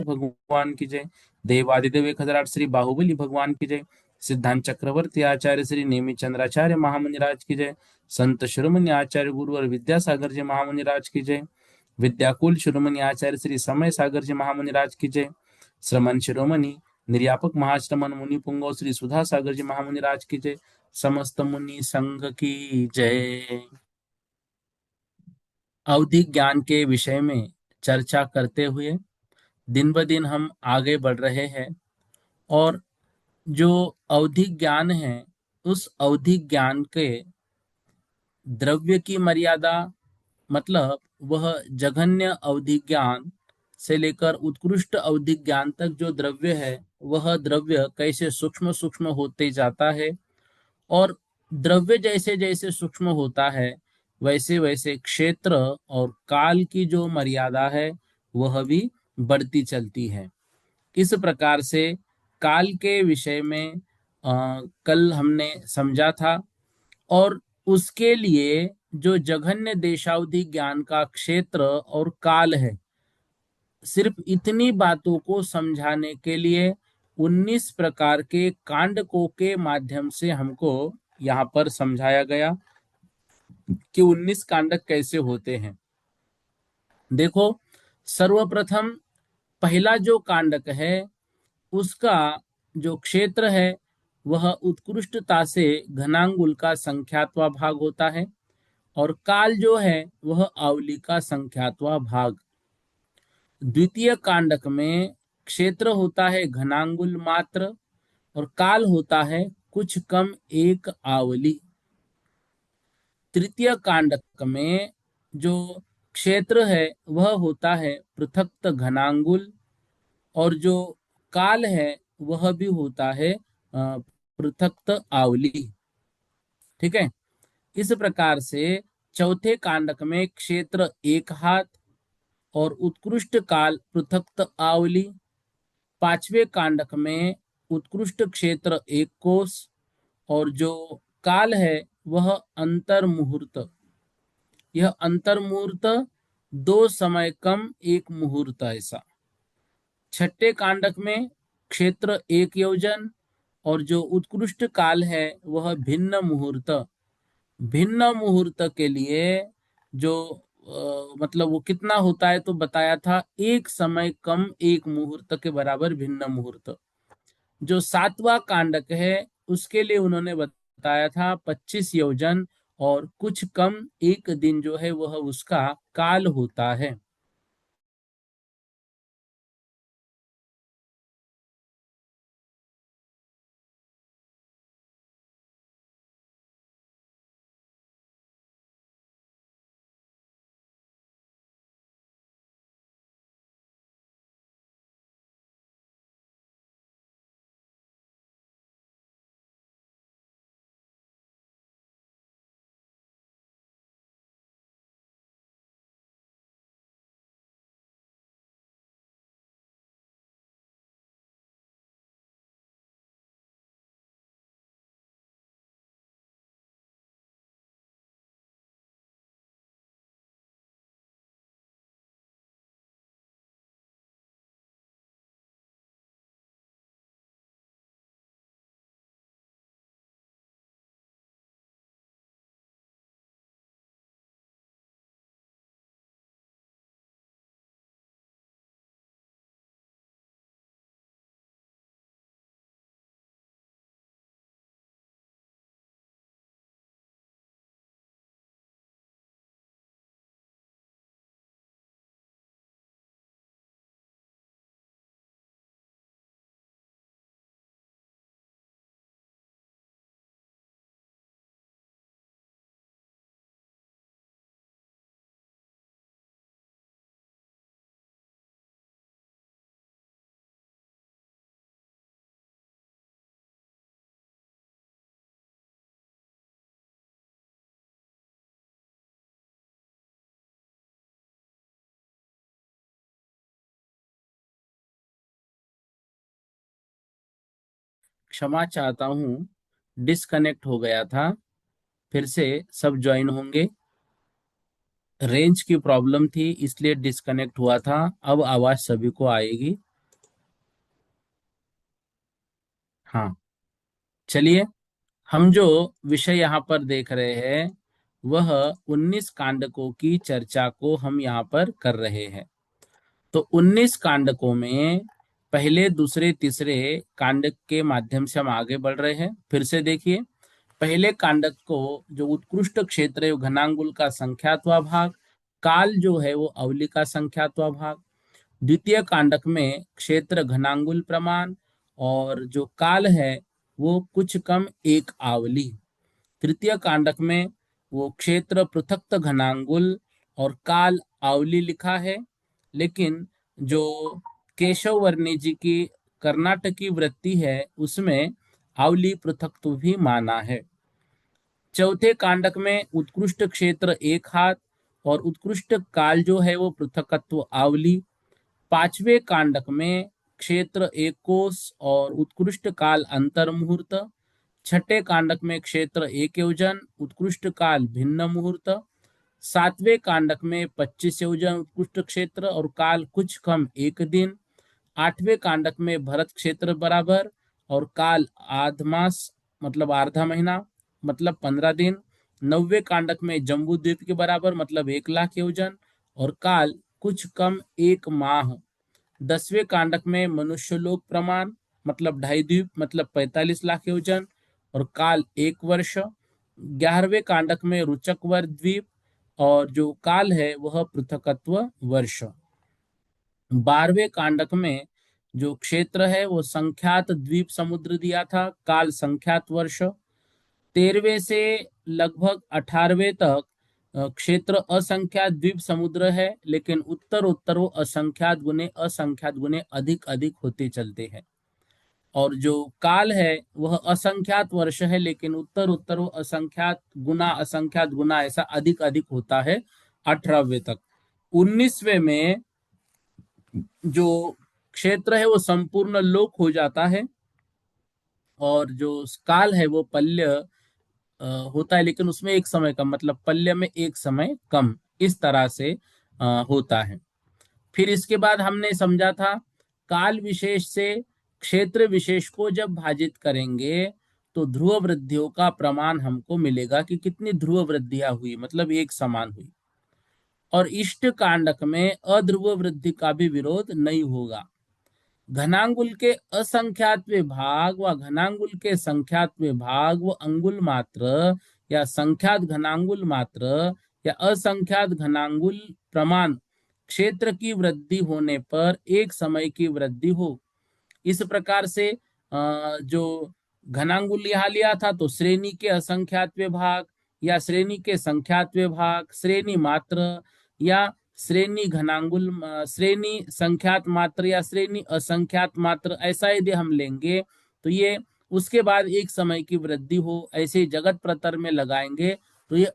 भगवान की जय। देवादिदेव 1008 श्री बाहुबली भगवान की जय। सिद्धांत चक्रवर्ती आचार्य श्री नेमी चंद्राचार्य महामुनि राज की जय। संत शिरोमणि आचार्य गुरुवर विद्यासागर जी महामुनि राज की जय। विद्याकुल शिरोमणि आचार्य श्री समय सागर जी महामुनि राज की जय। श्रमण शिरोमणि निर्यापक महाश्रमण मुनि पुंगव श्री सुधा सागर जी महामुनि राज की जय। समस्त मुनि संघ की जय। अवधि ज्ञान के विषय में चर्चा करते हुए दिन ब दिन हम आगे बढ़ रहे हैं। और जो अवधि ज्ञान है, उस अवधि ज्ञान के द्रव्य की मर्यादा, मतलब वह जघन्य अवधि ज्ञान से लेकर उत्कृष्ट अवधि ज्ञान तक जो द्रव्य है, वह द्रव्य कैसे सूक्ष्म सूक्ष्म होते जाता है। और द्रव्य जैसे जैसे सूक्ष्म होता है, वैसे वैसे क्षेत्र और काल की जो मर्यादा है, वह भी बढ़ती चलती है। इस प्रकार से काल के विषय में कल हमने समझा था। और उसके लिए जो जघन्य देशावधि ज्ञान का क्षेत्र और काल है, सिर्फ इतनी बातों को समझाने के लिए 19 प्रकार के कांडकों के माध्यम से हमको यहाँ पर समझाया गया कि 19 कांडक कैसे होते हैं। देखो, सर्वप्रथम पहला जो कांडक है, उसका जो क्षेत्र है, वह उत्कृष्टता से घनांगुल का संख्यात्वा भाग होता है। और काल जो है, वह आवली का संख्यात्वा भाग। द्वितीय कांडक में क्षेत्र होता है घनांगुल मात्र, और काल होता है कुछ कम एक आवली। तृतीय कांडक में जो क्षेत्र है, वह होता है पृथक्त घनांगुल, और जो काल है, वह भी होता है पृथक्त आवली। ठीक है। इस प्रकार से चौथे कांडक में क्षेत्र एक हाथ और उत्कृष्ट काल पृथक्त आवली। पांचवें कांडक में उत्कृष्ट क्षेत्र एक कोस, और जो काल है, वह अंतर मुहूर्त। यह अंतर मुहूर्त दो समय कम एक मुहूर्त ऐसा। छठे कांडक में क्षेत्र एक योजन, और जो उत्कृष्ट काल है, वह भिन्न मुहूर्त। भिन्न मुहूर्त के लिए जो मतलब वो कितना होता है, तो बताया था एक समय कम एक मुहूर्त के बराबर भिन्न मुहूर्त। जो सातवां कांडक है, उसके लिए उन्होंने बताया था 25 योजन, और कुछ कम एक दिन जो है, वह उसका काल होता है। क्षमा चाहता हूँ, डिस्कनेक्ट हो गया था। फिर से सब ज्वाइन होंगे। रेंज की प्रॉब्लम थी इसलिए डिस्कनेक्ट हुआ था। अब आवाज सभी को आएगी। हाँ, चलिए। हम जो विषय यहाँ पर देख रहे हैं वह 19 कांडकों की चर्चा को हम यहाँ पर कर रहे हैं। तो 19 कांडकों में पहले, दूसरे, तीसरे कांडक के माध्यम से हम आगे बढ़ रहे हैं। फिर से देखिए, पहले कांडक को जो उत्कृष्ट क्षेत्र है वो घनांगुल का संख्यात्वा भाग, काल जो है वो अवली का संख्यात्वा भाग। द्वितीय कांडक में क्षेत्र घनांगुल प्रमाण और जो काल है वो कुछ कम एक आवली। तृतीय कांडक में वो क्षेत्र पृथक्त घनांगुल और काल आवली लिखा है, लेकिन जो केशव वर्णी जी की कर्नाटकी वृत्ति है उसमें आवली पृथक्त्व भी माना है। चौथे कांडक में उत्कृष्ट क्षेत्र एक हाथ और उत्कृष्ट काल जो है वो पृथकत्व आवली। पांचवें कांडक में क्षेत्र एक कोस और उत्कृष्ट काल अंतर मुहूर्त। छठे कांडक में क्षेत्र एक योजन, उत्कृष्ट काल भिन्न मुहूर्त। सातवें कांडक में 25 योजन उत्कृष्ट क्षेत्र और काल कुछ कम एक दिन। आठवें कांडक में भरत क्षेत्र बराबर और काल आध मास, मतलब आधा महीना, मतलब 15 दिन। नौवे कांडक में जम्बू द्वीप के बराबर, मतलब 1 लाख योजन और काल कुछ कम एक माह। 10वें कांडक में मनुष्यलोक प्रमाण, मतलब 2.5 द्वीप, मतलब 45 लाख योजन और काल 1 वर्ष। 11वें कांडक में रुचकवर द्वीप और जो काल है वह पृथकत्व वर्ष। 12वें कांडक में जो क्षेत्र है वो संख्यात द्वीप समुद्र दिया था, काल संख्यात वर्ष। 13वें से लगभग 18वें तक क्षेत्र असंख्यात द्वीप समुद्र है, लेकिन उत्तर उत्तर वो असंख्यात गुने अधिक अधिक होते चलते हैं। और जो काल है वह असंख्यात वर्ष है, लेकिन उत्तर उत्तर वो असंख्यात गुना ऐसा अधिक अधिक होता है 18वें तक। 19वें में जो क्षेत्र है वो संपूर्ण लोक हो जाता है और जो काल है वो पल्य होता है, लेकिन उसमें एक समय कम, मतलब पल्य में एक समय कम, इस तरह से होता है। फिर इसके बाद हमने समझा था काल विशेष से क्षेत्र विशेष को जब भाजित करेंगे तो ध्रुव वृद्धियों का प्रमाण हमको मिलेगा कि कितनी ध्रुव वृद्धियां हुई, मतलब एक समान हुई। और इष्ट कांडक में अध्रुव वृद्धि का भी विरोध नहीं होगा। घनांगुल के असंख्यात्वे भाग व घनांगुल के संख्यात्वे भाग व अंगुल मात्र या संख्यात घनांगुल मात्र या असंख्यात घनांगुल प्रमाण क्षेत्र की वृद्धि होने पर एक समय की वृद्धि हो। इस प्रकार से जो घनांगुल यहाँ लिया था तो श्रेणी के असंख्यात्वे भाग या श्रेणी के संख्यात्वे भाग, श्रेणी मात्र या श्रेणी घनांगुल, श्रेणी संख्यात मात्र या श्रेणी असंख्यात मात्र, ऐसा यदि हम लेंगे तो ये उसके बाद एक समय की वृद्धि हो, ऐसे जगत प्रतर में लगाएंगे तो ये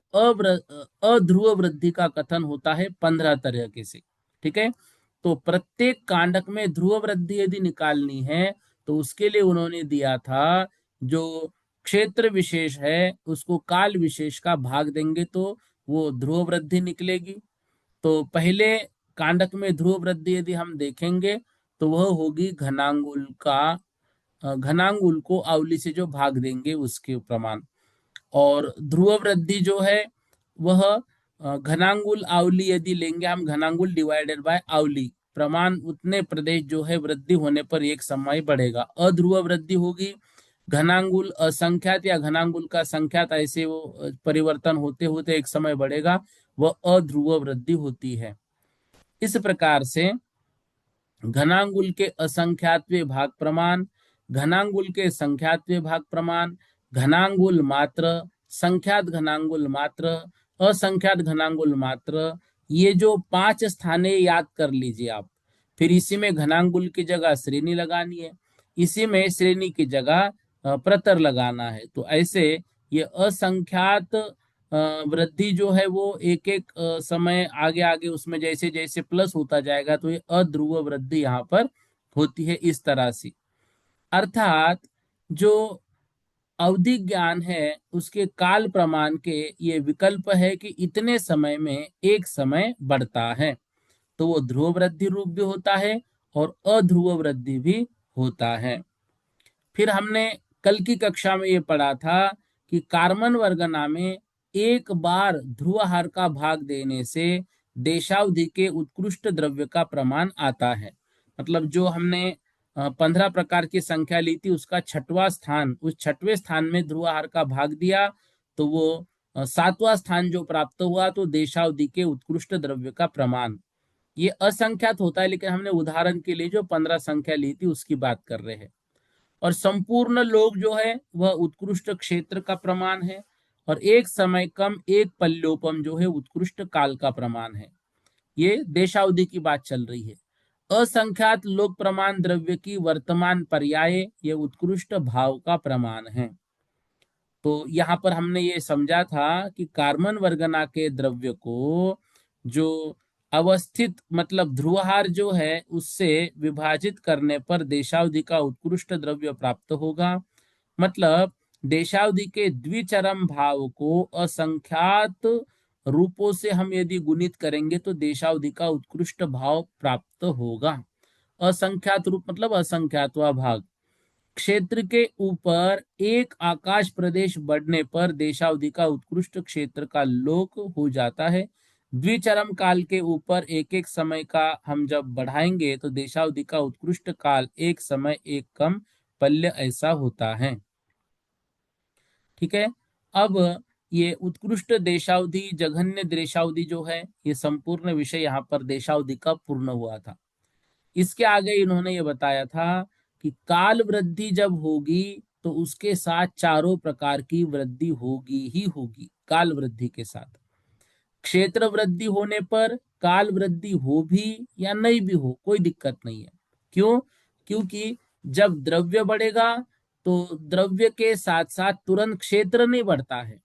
अध्रुव वृद्धि का कथन होता है 15 तरह के से। ठीक है, तो प्रत्येक कांडक में ध्रुव वृद्धि यदि निकालनी है तो उसके लिए उन्होंने दिया था जो क्षेत्र विशेष है उसको काल विशेष का भाग देंगे तो वो ध्रुव वृद्धि निकलेगी। तो पहले कांडक में ध्रुव वृद्धि यदि हम देखेंगे तो वह होगी घनांगुल का, घनांगुल को आवली से जो भाग देंगे उसके प्रमाण। और ध्रुव वृद्धि जो है वह घनांगुल आवली यदि लेंगे हम, घनांगुल डिवाइडेड बाय आवली, प्रमाण उतने प्रदेश जो है वृद्धि होने पर एक समय बढ़ेगा। अध्रुव वृद्धि होगी घनांगुल असंख्यात या घनांगुल का संख्यात, ऐसे वो परिवर्तन होते होते एक समय बढ़ेगा, वह अध्रुव वृद्धि होती है। इस प्रकार से घनांगुल के असंख्यात्वे भाग प्रमाण, घनांगुल के संख्यात्वे भाग प्रमाण, घनांगुल मात्र, संख्यात घनांगुल मात्र, असंख्यात घनांगुल मात्र, ये जो 5 स्थाने याद कर लीजिए आप। फिर इसी में घनांगुल की जगह श्रेणी लगानी है, इसी में श्रेणी की जगह प्रतर लगाना है। तो ऐसे ये असंख्यात वृद्धि जो है वो एक एक समय आगे आगे उसमें जैसे जैसे प्लस होता जाएगा तो ये अध्रुव वृद्धि यहाँ पर होती है इस तरह से। अर्थात जो अवधि ज्ञान है उसके काल प्रमाण के ये विकल्प है कि इतने समय में एक समय बढ़ता है, तो वो ध्रुव वृद्धि रूप भी होता है और अध्रुव वृद्धि भी होता है। फिर हमने कल की कक्षा में ये पढ़ा था कि कार्बन वर्गना में एक बार ध्रुवहार का भाग देने से देशावधि के उत्कृष्ट द्रव्य का प्रमाण आता है। मतलब जो हमने 15 प्रकार की संख्या ली थी उसका छठवां स्थान, उस छठवें स्थान में ध्रुवहार का भाग दिया तो वो सातवां स्थान जो प्राप्त हुआ तो देशावधि के उत्कृष्ट द्रव्य का प्रमाण। ये असंख्यात होता है लेकिन हमने उदाहरण के लिए जो 15 संख्या ली थी उसकी बात कर रहे हैं। और संपूर्ण लोक जो है वह उत्कृष्ट क्षेत्र का प्रमाण है, और एक समय कम एक पल्योपम जो है उत्कृष्ट काल का प्रमाण है। ये देशावधि की बात चल रही है। असंख्यात लोक प्रमाण द्रव्य की वर्तमान पर्याय ये उत्कृष्ट भाव का प्रमाण है। तो यहाँ पर हमने ये समझा था कि कार्बन वर्गना के द्रव्य को जो अवस्थित मतलब ध्रुवहार जो है उससे विभाजित करने पर देशावधि का उत्कृष्ट द्रव्य प्राप्त होगा। मतलब देशावधि के द्विचरम भाव को असंख्यात रूपों से हम यदि गुणित करेंगे तो देशावधि का उत्कृष्ट भाव प्राप्त होगा। असंख्यात रूप मतलब असंख्यातवा भाग। क्षेत्र के ऊपर एक आकाश प्रदेश बढ़ने पर देशावधि का उत्कृष्ट क्षेत्र का लोक हो जाता है। द्विचरम काल के ऊपर एक एक समय का हम जब बढ़ाएंगे तो देशावधि का उत्कृष्ट काल एक समय एक कम पल्य ऐसा होता है। ठीक है। अब ये उत्कृष्ट देशावधि जघन्य देशावधि जो है ये संपूर्ण विषय यहाँ पर देशावधि का पूर्ण हुआ था। इसके आगे इन्होंने ये बताया था कि काल वृद्धि जब होगी तो उसके साथ चारों प्रकार की वृद्धि होगी ही होगी। काल वृद्धि के साथ क्षेत्र वृद्धि होने पर काल वृद्धि हो भी या नहीं भी हो कोई दिक्कत नहीं है। क्यों? क्योंकि जब द्रव्य बढ़ेगा तो द्रव्य के साथ साथ तुरंत क्षेत्र नहीं बढ़ता है।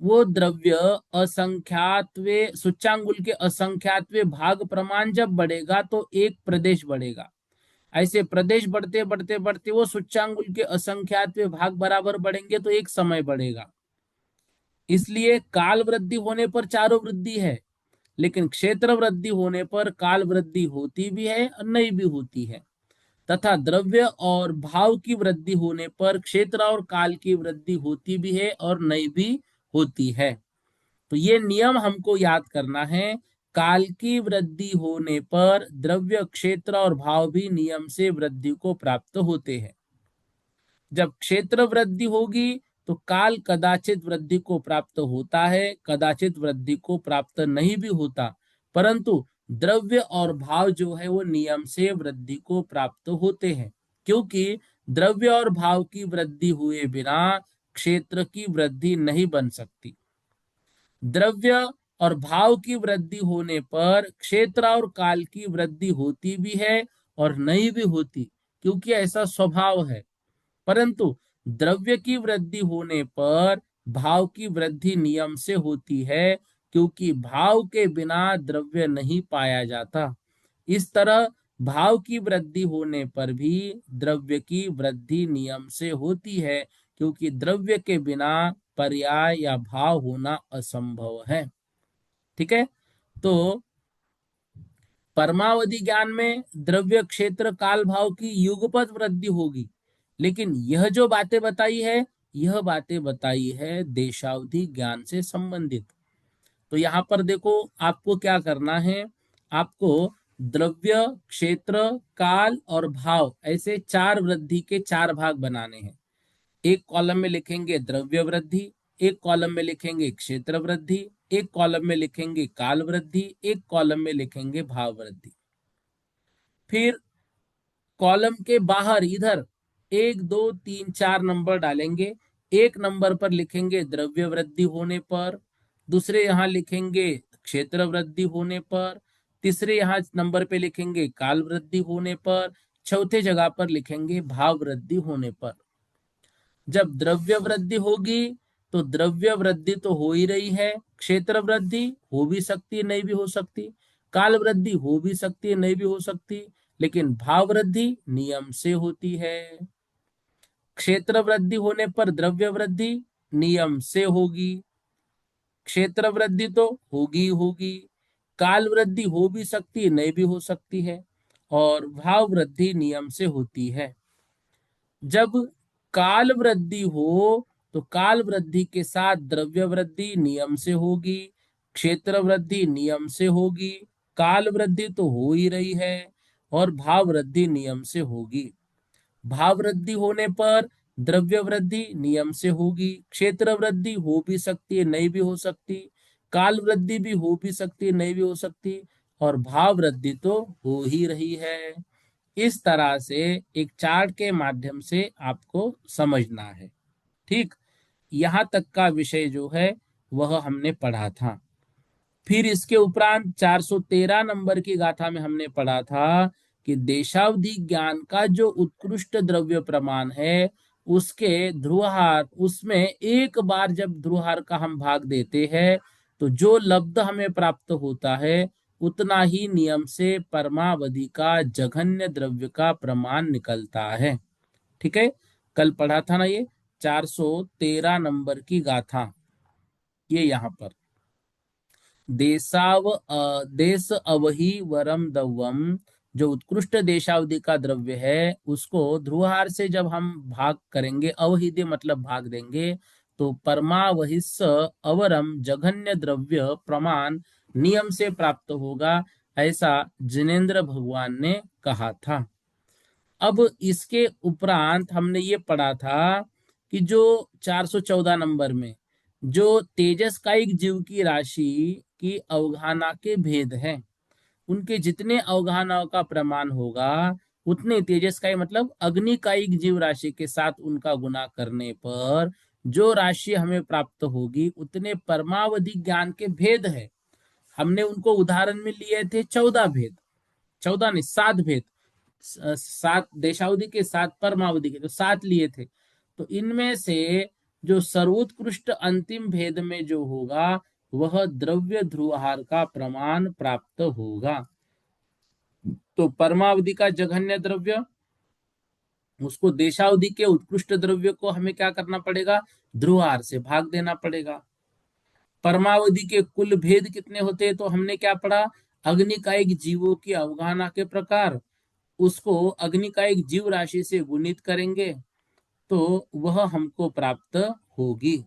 वो द्रव्य असंख्यातवे सूच्यांगुल के असंख्यातवे भाग प्रमाण जब बढ़ेगा तो एक प्रदेश बढ़ेगा। ऐसे प्रदेश बढ़ते बढ़ते बढ़ते वो सूच्यांगुल के असंख्यातवे भाग बराबर बढ़ेंगे तो एक समय बढ़ेगा। इसलिए काल वृद्धि होने पर चारों वृद्धि है, लेकिन क्षेत्र वृद्धि होने पर काल वृद्धि होती भी है और नहीं भी होती है, तथा द्रव्य और भाव की वृद्धि होने पर क्षेत्र और काल की वृद्धि होती भी है और नहीं भी होती है। तो ये नियम हमको याद करना है। काल की वृद्धि होने पर द्रव्य क्षेत्र और भाव भी नियम से वृद्धि को प्राप्त होते हैं। जब क्षेत्र वृद्धि होगी तो काल कदाचित वृद्धि को प्राप्त होता है, कदाचित वृद्धि को प्राप्त नहीं भी होता, परंतु द्रव्य और भाव जो है वो नियम से वृद्धि को प्राप्त होते हैं, क्योंकि द्रव्य और भाव की वृद्धि हुए बिना क्षेत्र की वृद्धि नहीं बन सकती। द्रव्य और भाव की वृद्धि होने पर क्षेत्र और काल की वृद्धि होती भी है और नहीं भी होती, क्योंकि ऐसा स्वभाव है। परंतु द्रव्य की वृद्धि होने पर भाव की वृद्धि नियम से होती है, क्योंकि भाव के बिना द्रव्य नहीं पाया जाता। इस तरह भाव की वृद्धि होने पर भी द्रव्य की वृद्धि नियम से होती है, क्योंकि द्रव्य के बिना पर्याय या भाव होना असंभव है। ठीक है। तो परमावधि ज्ञान में द्रव्य क्षेत्र काल भाव की युगपत वृद्धि होगी, लेकिन यह जो बातें बताई है यह बातें बताई है देशावधि ज्ञान से संबंधित। तो यहां पर देखो आपको क्या करना है, आपको द्रव्य क्षेत्र काल और भाव ऐसे चार वृद्धि के चार भाग बनाने हैं। एक कॉलम में लिखेंगे द्रव्य वृद्धि, एक कॉलम में लिखेंगे क्षेत्र वृद्धि, एक कॉलम में लिखेंगे काल वृद्धि, एक कॉलम में लिखेंगे भाव वृद्धि। फिर कॉलम के बाहर इधर 1 2 3 4 नंबर डालेंगे। एक नंबर पर लिखेंगे द्रव्य वृद्धि होने पर, दूसरे यहां लिखेंगे क्षेत्र वृद्धि होने पर, तीसरे यहां नंबर पे लिखेंगे काल वृद्धि होने पर, चौथे जगह पर लिखेंगे भाव वृद्धि होने पर। जब द्रव्य वृद्धि होगी तो द्रव्य वृद्धि तो हो ही रही है, क्षेत्र वृद्धि हो भी सकती नहीं भी हो सकती, काल वृद्धि हो भी सकती है नहीं भी हो सकती, लेकिन भाव वृद्धि नियम से होती है। क्षेत्र वृद्धि होने पर द्रव्य वृद्धि नियम से होगी। क्षेत्र वृद्धि तो होगी होगी। काल वृद्धि हो भी सकती है, नहीं भी हो सकती है। और भाव वृद्धि नियम से होती है। जब काल वृद्धि हो तो काल वृद्धि के साथ द्रव्य वृद्धि नियम से होगी, क्षेत्र वृद्धि नियम से होगी। काल वृद्धि तो हो ही रही है, और भाव वृद्धि नियम से होगी। भाव वृद्धि होने पर द्रव्य वृद्धि नियम से होगी। क्षेत्र वृद्धि हो भी सकती है, नहीं भी हो सकती। काल वृद्धि भी हो भी सकती है, नहीं भी हो सकती। और भाव वृद्धि तो हो ही रही है। इस तरह से एक चार्ट के माध्यम से आपको समझना है। ठीक, यहां तक का विषय जो है वह हमने पढ़ा था। फिर इसके उपरांत 413 नंबर की गाथा में हमने पढ़ा था कि देशावधि ज्ञान का जो उत्कृष्ट द्रव्य प्रमाण है, उसके ध्रुवहार, उसमें एक बार जब ध्रुवहार का हम भाग देते हैं तो जो लब्ध हमें प्राप्त होता है उतना ही नियम से परमावधि का जघन्य द्रव्य का प्रमाण निकलता है। ठीक है, कल पढ़ा था ना ये 413 नंबर की गाथा। ये यहाँ पर देश अवहि वरम दवम, जो उत्कृष्ट देशावधि का द्रव्य है उसको ध्रुवहार से जब हम भाग करेंगे, अवहि दे मतलब भाग देंगे, तो परमावहिस्स अवरम जघन्य द्रव्य प्रमाण नियम से प्राप्त होगा, ऐसा जिनेन्द्र भगवान ने कहा था। अब इसके उपरांत हमने ये पढ़ा था कि जो 414 नंबर में जो तेजस्कायिक जीव की राशि की अवगाहना के भेद हैं, उनके जितने अवगाहनाओं का प्रमाण होगा उतने तेजस्काई मतलब अग्निकायिक जीव राशि के साथ उनका गुना करने पर जो राशि हमें प्राप्त होगी उतने परमावधि ज्ञान के भेद है। हमने उनको उदाहरण में लिए थे 14 भेद, 14 नहीं 7 भेद। 7 देशावधि के, 7 परमावधि के, तो 7 लिए थे। तो इनमें से जो सर्वोत्कृष्ट अंतिम भेद में जो होगा वह द्रव्य ध्रुवहार का प्रमाण प्राप्त होगा। तो परमावधि का जघन्य द्रव्य, उसको देशावधि के उत्कृष्ट द्रव्य को हमें क्या करना पड़ेगा, ध्रुवहार से भाग देना पड़ेगा। परमावधि के कुल भेद कितने होते हैं, तो हमने क्या पढ़ा, अग्निकायिक जीवों की अवगाहना के प्रकार, उसको अग्निकायिक जीव राशि से गुणित करेंगे तो वह हमको प्राप्त होगी।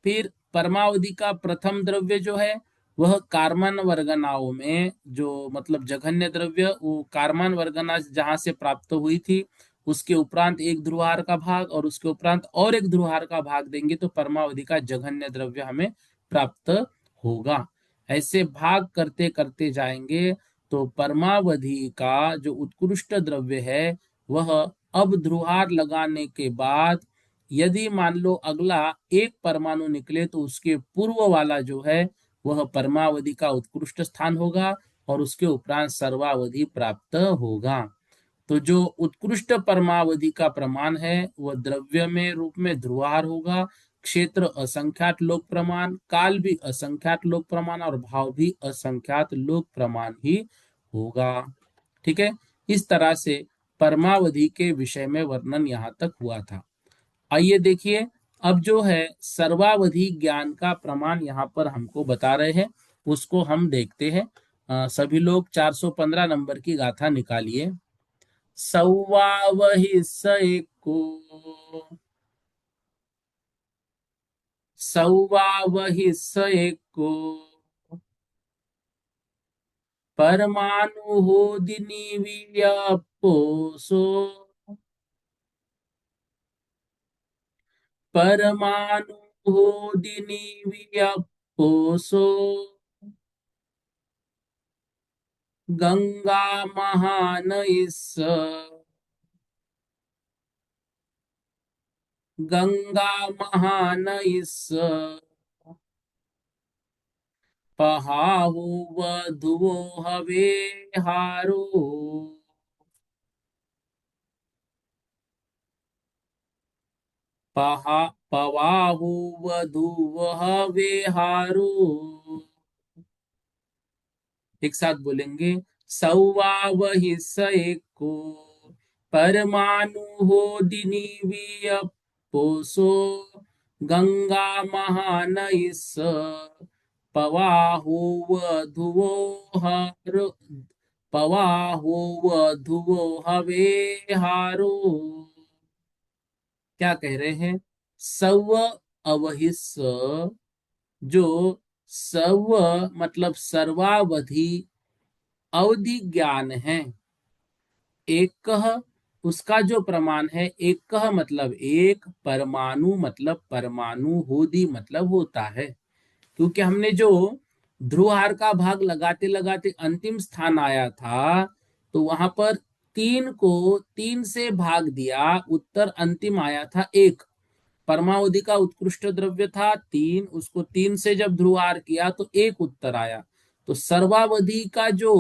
फिर परमावधि का प्रथम द्रव्य जो है वह कार्बन वर्गनाओं में जो मतलब जघन्य द्रव्य, वो कार्बन वर्गना जहां से प्राप्त हुई थी उसके उपरांत एक ध्रुवहार का भाग और उसके उपरांत और एक ध्रुवहार का भाग देंगे तो परमावधि का जघन्य द्रव्य हमें प्राप्त होगा। ऐसे भाग करते करते जाएंगे तो परमावधि का जो उत्कृष्ट द्रव्य है वह अब ध्रुवहार लगाने के बाद यदि मान लो अगला एक परमाणु निकले तो उसके पूर्व वाला जो है वह परमावधि का उत्कृष्ट स्थान होगा और उसके उपरांत सर्वावधि प्राप्त होगा। तो जो उत्कृष्ट परमावधि का प्रमाण है वह द्रव्य में रूप में ध्रुवहार होगा, क्षेत्र असंख्यात लोक प्रमाण, काल भी असंख्यात लोक प्रमाण और भाव भी असंख्यात लोक प्रमाण ही होगा। ठीक है, इस तरह से परमावधि के विषय में वर्णन यहाँ तक हुआ था। आइए देखिए, अब जो है सर्वावधि ज्ञान का प्रमाण यहाँ पर हमको बता रहे हैं, उसको हम देखते हैं। सभी लोग 415 नंबर की गाथा निकालिए। सौवावहि स एको, सौवावहि स एको, परमाणु हो दिनी वियपोसो, परमाणु हो दिनी वियपोसो, गंगा महान इस, गंगा महान इस, पहाहु वधुओ हवे हारो, पहा पवाहु वधुओ हवे हारो। एक साथ बोलेंगे, सौवा वही स एको, परमाणु हो दिनीवीय पोसो गंगा महानइस पवाहो वधुवो हर पवाहो वधुवो हवे हारो। क्या कह रहे हैं? सव अवहिस, जो सव मतलब सर्वावधि, अवधि ज्ञान है, एक उसका जो प्रमाण है, एक मतलब एक, परमाणु मतलब परमाणु, होदी मतलब होता है। क्योंकि हमने जो ध्रुवहार का भाग लगाते लगाते अंतिम स्थान आया था, तो वहां पर तीन को तीन से भाग दिया, उत्तर अंतिम आया था एक। परमावधि का उत्कृष्ट द्रव्य था तीन, उसको तीन से जब ध्रुवार किया तो एक उत्तर आया। तो सर्वावधि का जो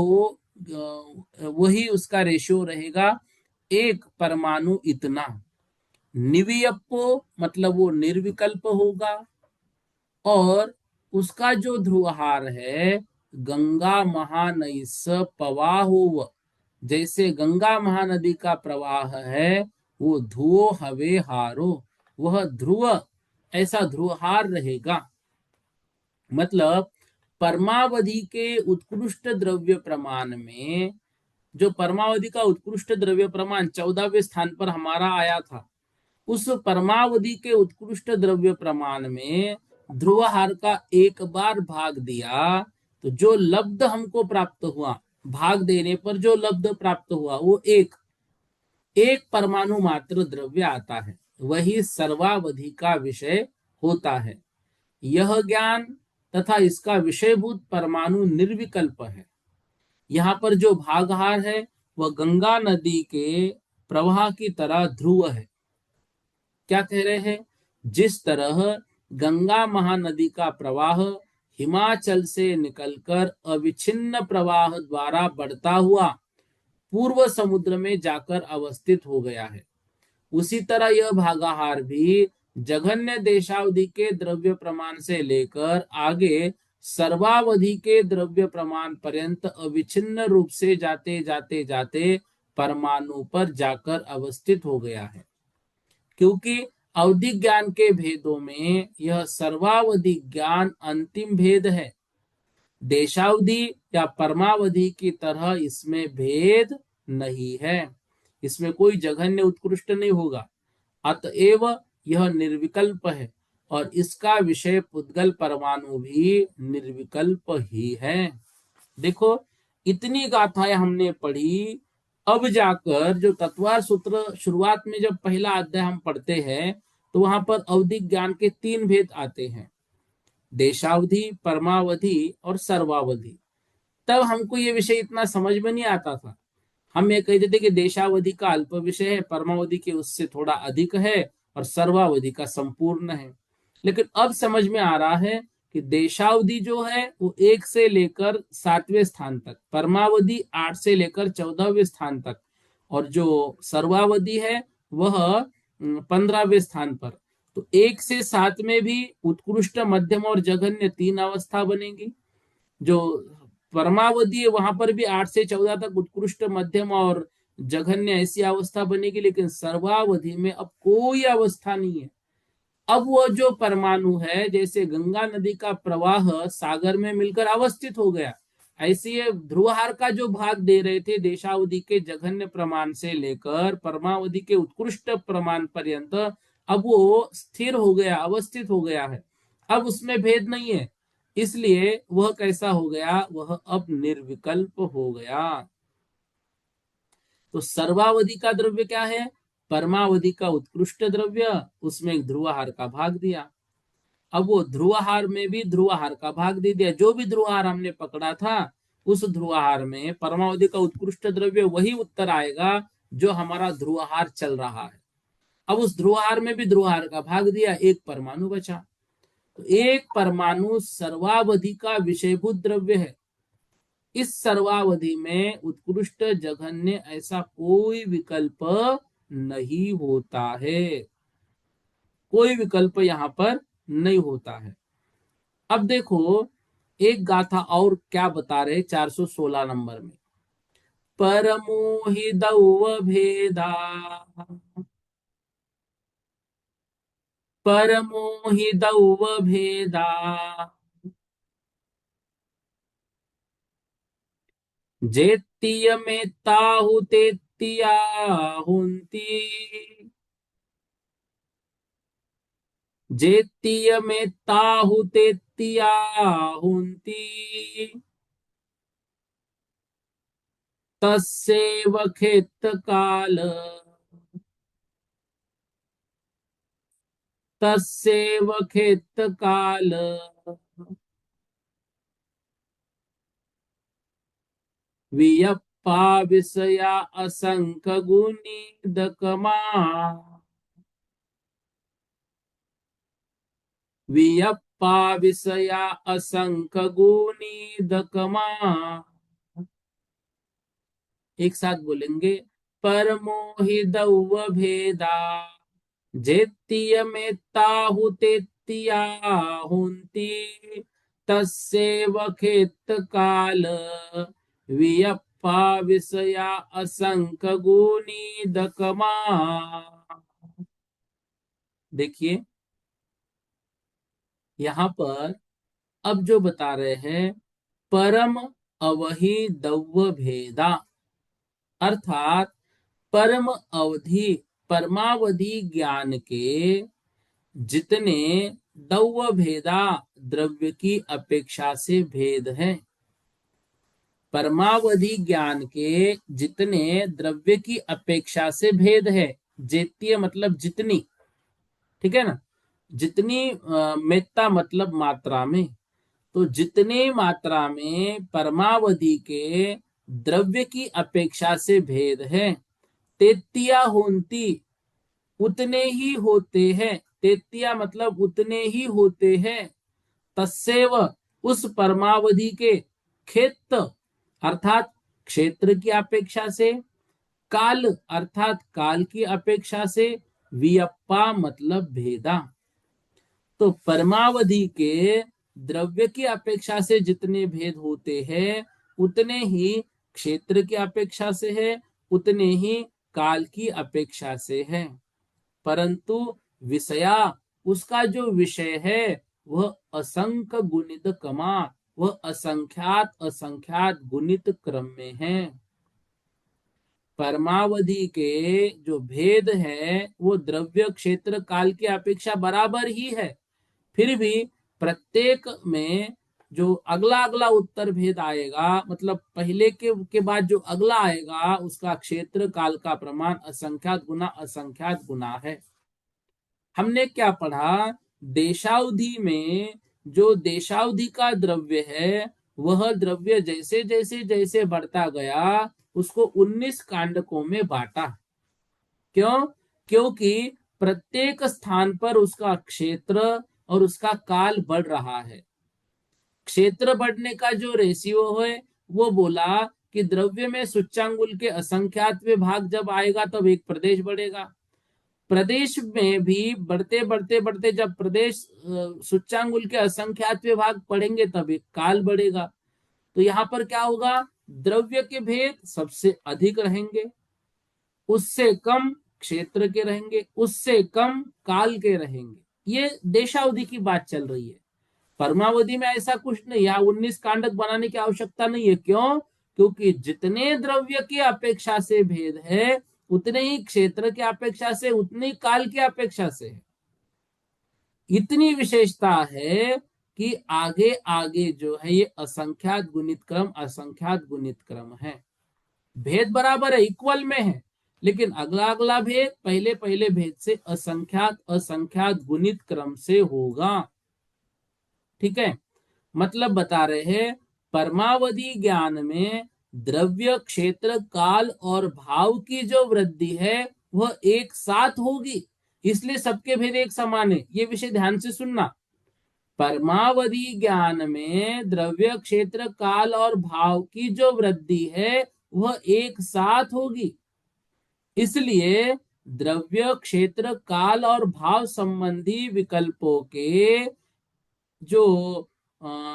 वही उसका रेशियो रहेगा, एक परमाणु इतना। निवियप्पो मतलब वो निर्विकल्प होगा, और उसका जो ध्रुवहार है गंगा महानई स पवाहो, जैसे गंगा महानदी का प्रवाह है, वो ध्रुवो हवे हारो, वह ध्रुव ऐसा ध्रुवहार रहेगा। मतलब परमावधि के उत्कृष्ट द्रव्य प्रमाण में, जो परमावधि का उत्कृष्ट द्रव्य प्रमाण 14वें स्थान पर हमारा आया था, उस परमावधि के उत्कृष्ट द्रव्य प्रमाण में ध्रुवहार का एक बार भाग दिया, तो जो लब्ध हमको प्राप्त हुआ, भाग देने पर जो लब्ध प्राप्त हुआ, वो एक एक परमाणु मात्र द्रव्य आता है, वही सर्वावधि का विषय होता है। यह ज्ञान तथा इसका विषयभूत परमाणु निर्विकल्प है। यहाँ पर जो भागहार है वह गंगा नदी के प्रवाह की तरह ध्रुव है। क्या कह रहे हैं? जिस तरह गंगा महानदी का प्रवाह हिमाचल से निकलकर अविच्छिन्न प्रवाह द्वारा बढ़ता हुआ पूर्व समुद्र में जाकर अवस्थित हो गया है, उसी तरह यह भागाहार भी जघन्य देशावधि के द्रव्य प्रमाण से लेकर आगे सर्वावधि के द्रव्य प्रमाण पर्यंत अविच्छिन्न रूप से जाते जाते जाते परमाणु पर जाकर अवस्थित हो गया है। क्योंकि अवधि ज्ञान के भेदों में यह सर्वावधि ज्ञान अंतिम भेद है, देशावधि या परमावधि की तरह इसमें भेद नहीं है, इसमें कोई जघन्य उत्कृष्ट नहीं होगा, अतएव यह निर्विकल्प है, और इसका विषय पुद्गल परमाणु भी निर्विकल्प ही है। देखो, इतनी गाथाएं हमने पढ़ी, अब जाकर जो तत्वार सूत्र शुरुआत में जब पहला अध्याय हम पढ़ते हैं, तो वहां पर अवधि ज्ञान के तीन भेद आते हैं, देशावधि, परमावधि और सर्वावधि। तब हमको ये विषय इतना समझ में नहीं आता था। हम ये कहते थे कि देशावधि का अल्प विषय है, परमावधि के उससे थोड़ा अधिक है, और सर्वावधि का संपूर्ण है। लेकिन अब समझ में आ रहा है कि देशावधि जो है वो 1 से लेकर 7वें स्थान तक, परमावधि 8 से लेकर 14वें स्थान तक, और जो सर्वावधि है वह 15वें स्थान पर। तो 1 से 7 में भी उत्कृष्ट, मध्यम और जघन्य तीन अवस्था बनेगी। जो परमावधि है वहां पर भी 8 से 14 तक उत्कृष्ट, मध्यम और जघन्य ऐसी अवस्था बनेगी, लेकिन सर्वावधि में अब कोई अवस्था नहीं है। अब वो जो परमाणु है, जैसे गंगा नदी का प्रवाह सागर में मिलकर अवस्थित हो गया, ऐसे ये ध्रुवहार का जो भाग दे रहे थे देशावधि के जघन्य प्रमाण से लेकर परमावधि के उत्कृष्ट प्रमाण पर्यंत, अब वो स्थिर हो गया, अवस्थित हो गया है, अब उसमें भेद नहीं है। इसलिए वह कैसा हो गया? वह अब निर्विकल्प हो गया। तो सर्वावधि का द्रव्य क्या है? परमावधि का उत्कृष्ट द्रव्य, उसमें एक ध्रुवहार का भाग दिया। अब वो ध्रुवहार में भी ध्रुवहार का भाग दे दिया। जो भी ध्रुवहार हमने पकड़ा था, उस ध्रुवहार में परमावधि का उत्कृष्ट द्रव्य वही उत्तर आएगा जो हमारा ध्रुवहार चल रहा है। अब उस ध्रुवहार में भी ध्रुवहार का भाग दिया, एक परमाणु बचा। तो एक परमाणु सर्वावधि का विषयभूत द्रव्य है। इस सर्वावधि में उत्कृष्ट, जघन्य ऐसा कोई विकल्प नहीं होता है, कोई विकल्प यहां पर नहीं होता है। अब देखो, एक गाथा और क्या बता रहे 416 नंबर में। परमो हि दैव भेदा, परमो हि दैव भेदा, जेत्तिय में ताहु तेत्तिया हुंती, जेत्तिय में ताहु तेत्तिया हुंती, तस्सेव खेत काल, तस्सेव खेत काल, वियप्पा विषया असंख गुणी दकमा, वियप्पा विषया असंख गुणी दकमा। एक साथ बोलेंगे, परमो हि दैव भेदा, जेत्तिय में ताहु तेत्तिया हुंती, तस्सेव खेत काल, वियप्पा विषया असंख गुणी दकमा। देखिए यहां पर अब जो बता रहे हैं, परम अवहि दव्य भेदा, अर्थात परम अवधि परमावधि ज्ञान के जितने दव्य भेदा द्रव्य की अपेक्षा से भेद है, परमावधि ज्ञान के जितने द्रव्य की अपेक्षा से भेद है, जेतीय मतलब जितनी, ठीक है ना, जितनी मेत्ता मतलब मात्रा में, तो जितने मात्रा में परमावधि के द्रव्य की अपेक्षा से भेद है, तेतिया होती उतने ही होते हैं, तेतिया मतलब उतने ही होते हैं, तस्सेव उस परमावधि के, खेत अर्थात क्षेत्र की अपेक्षा से, काल अर्थात काल की अपेक्षा से, वियप्पा मतलब भेदा। तो परमावधि के द्रव्य की अपेक्षा से जितने भेद होते हैं, उतने ही क्षेत्र की अपेक्षा से है, उतने ही काल की अपेक्षा से है। परंतु विषया, उसका जो विषय है वह असंख्य गुणित कमा, वह असंख्यात असंख्यात गुणित क्रम में है। परमावधि के जो भेद है वो द्रव्य क्षेत्र काल की अपेक्षा बराबर ही है, फिर भी प्रत्येक में जो अगला अगला उत्तर भेद आएगा, मतलब पहले के बाद जो अगला आएगा, उसका क्षेत्र काल का प्रमाण असंख्यात गुना है। हमने क्या पढ़ा, देशावधि में जो देशावधि का द्रव्य है, वह द्रव्य जैसे जैसे जैसे बढ़ता गया, उसको 19 कांडकों में बांटा। क्यों? क्योंकि प्रत्येक स्थान पर उसका क्षेत्र और उसका काल बढ़ रहा है। क्षेत्र बढ़ने का जो रेशियो है वो बोला कि द्रव्य में सूच्यांगुल के असंख्यात भाग जब आएगा तब एक प्रदेश बढ़ेगा, प्रदेश में भी बढ़ते बढ़ते बढ़ते जब प्रदेश सूच्यांगुल के असंख्यात भाग पढ़ेंगे तब एक काल बढ़ेगा। तो यहां पर क्या होगा, द्रव्य के भेद सबसे अधिक रहेंगे, उससे कम क्षेत्र के रहेंगे, उससे कम काल के रहेंगे। ये देशावधि की बात चल रही है। परमावधि में ऐसा कुछ नहीं, यहाँ 19 कांडक बनाने की आवश्यकता नहीं है। क्यों? क्योंकि जितने द्रव्य की अपेक्षा से भेद है, उतने ही क्षेत्र की अपेक्षा से, उतनी काल की अपेक्षा से है। इतनी विशेषता है कि आगे आगे जो है ये असंख्यात गुणित क्रम, असंख्यात गुणित क्रम है। भेद बराबर है, इक्वल में है, लेकिन अगला अगला भेद पहले पहले भेद से असंख्यात असंख्यात गुणित क्रम से होगा। ठीक है, मतलब बता रहे हैं परमावधि ज्ञान में द्रव्य क्षेत्र काल और भाव की जो वृद्धि है वह एक साथ होगी, इसलिए सबके भेद एक समान है। ये विषय ध्यान से सुनना। परमावधि ज्ञान में द्रव्य क्षेत्र काल और भाव की जो वृद्धि है वह एक साथ होगी, इसलिए द्रव्य क्षेत्र काल और भाव संबंधी विकल्पों के जो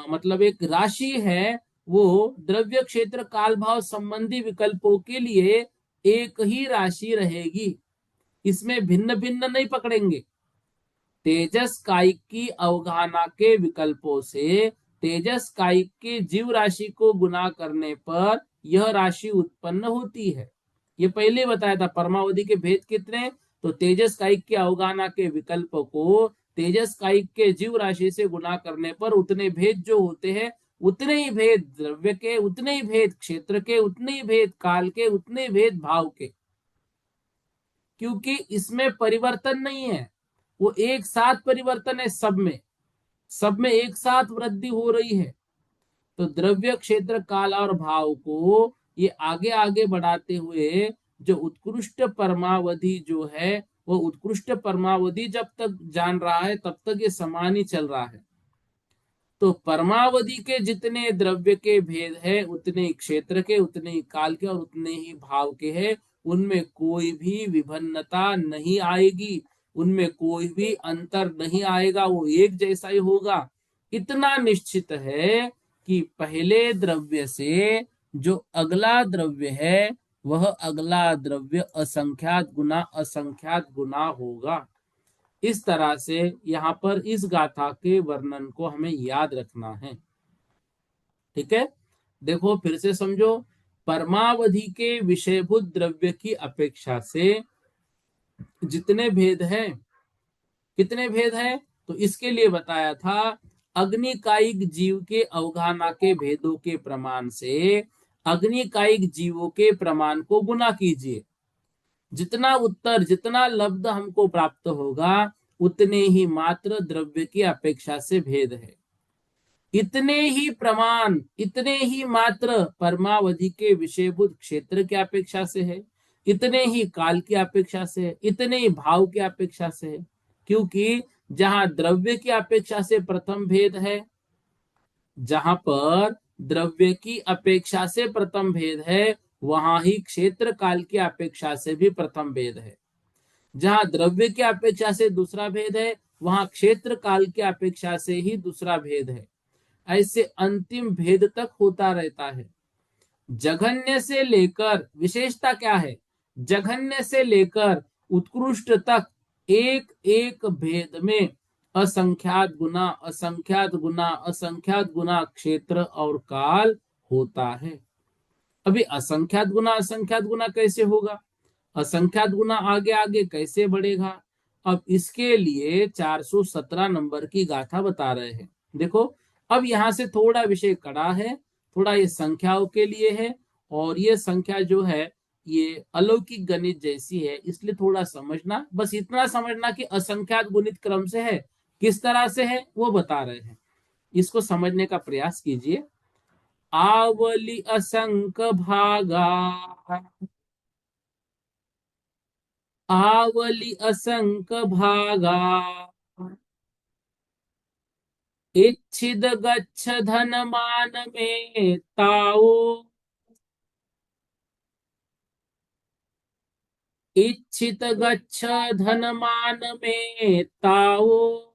मतलब एक राशि है वो द्रव्य क्षेत्र काल भाव संबंधी विकल्पों के लिए एक ही राशि रहेगी, इसमें भिन्न भिन्न नहीं पकड़ेंगे। तेजस कायिक की अवगाहना के विकल्पों से तेजस कायिक के जीव राशि को गुना करने पर यह राशि उत्पन्न होती है। ये पहले बताया था परमावधि के भेद कितने, तो तेजस कायिक के अवगाहना के विकल्प को तेजस कायिक के जीव राशि से गुना करने पर उतने भेद जो होते हैं, उतने ही भेद द्रव्य के, उतने ही भेद क्षेत्र के, उतने ही भेद काल के, उतने ही भेद भाव के, क्योंकि इसमें परिवर्तन नहीं है, वो एक साथ परिवर्तन है, सब में एक साथ वृद्धि हो रही है। तो द्रव्य क्षेत्र काल और भाव को ये आगे आगे बढ़ाते हुए जो उत्कृष्ट परमावधि जो है, वो उत्कृष्ट परमावधि जब तक जान रहा है तब तक ये समान ही चल रहा है। तो परमावधि के जितने द्रव्य के भेद है, उतने ही क्षेत्र के, उतने ही काल के और उतने ही भाव के हैं, उनमें कोई भी विभिन्नता नहीं आएगी, उनमें कोई भी अंतर नहीं आएगा, वो एक जैसा ही होगा। इतना निश्चित है कि पहले द्रव्य से जो अगला द्रव्य है, वह अगला द्रव्य असंख्यात गुना होगा। इस तरह से यहाँ पर इस गाथा के वर्णन को हमें याद रखना है। ठीक है, देखो फिर से समझो। परमावधि के विषयभूत द्रव्य की अपेक्षा से जितने भेद हैं, कितने भेद हैं, तो इसके लिए बताया था अग्निकायिक जीव के अवगाहना के भेदों के प्रमाण से अग्निकायिक जीवों के प्रमाण को गुना कीजिए। जितना उत्तर, जितना लब्ध हमको प्राप्त होगा, उतने ही मात्र द्रव्य की अपेक्षा से भेद है। इतने ही प्रमाण, इतने ही मात्र परमावधि के विषयभूत क्षेत्र की अपेक्षा से है, इतने ही काल की अपेक्षा से है, इतने ही भाव की अपेक्षा से है। क्योंकि जहां द्रव्य की अपेक्षा से प्रथम भेद है, जहां पर द्रव्य की अपेक्षा से प्रथम भेद है, वहां ही क्षेत्र काल की अपेक्षा से भी प्रथम भेद है। जहां द्रव्य की अपेक्षा से दूसरा भेद है, वहां क्षेत्र काल की अपेक्षा से ही दूसरा भेद है। ऐसे अंतिम भेद तक होता रहता है। जघन्य से लेकर, विशेषता क्या है, जघन्य से लेकर उत्कृष्ट तक एक एक भेद में असंख्यात गुना, असंख्यात गुना, असंख्यात गुना क्षेत्र और काल होता है। अभी असंख्यात गुना कैसे होगा, असंख्यात गुना आगे आगे कैसे बढ़ेगा, अब इसके लिए 417 नंबर की गाथा बता रहे हैं। देखो, अब यहां से थोड़ा विषय कड़ा है, थोड़ा ये संख्याओं के लिए है, और ये संख्या जो है ये अलौकिक गणित जैसी है, इसलिए थोड़ा समझना, बस इतना समझना कि असंख्यात गुणित क्रम से है, किस तरह से है वो बता रहे हैं, इसको समझने का प्रयास कीजिए। आवली असंक भागा, आवली असंक भागा, इच्छिद गच्छ धन मान में ताओ, इच्छित गच्छ धन मान में ताओ,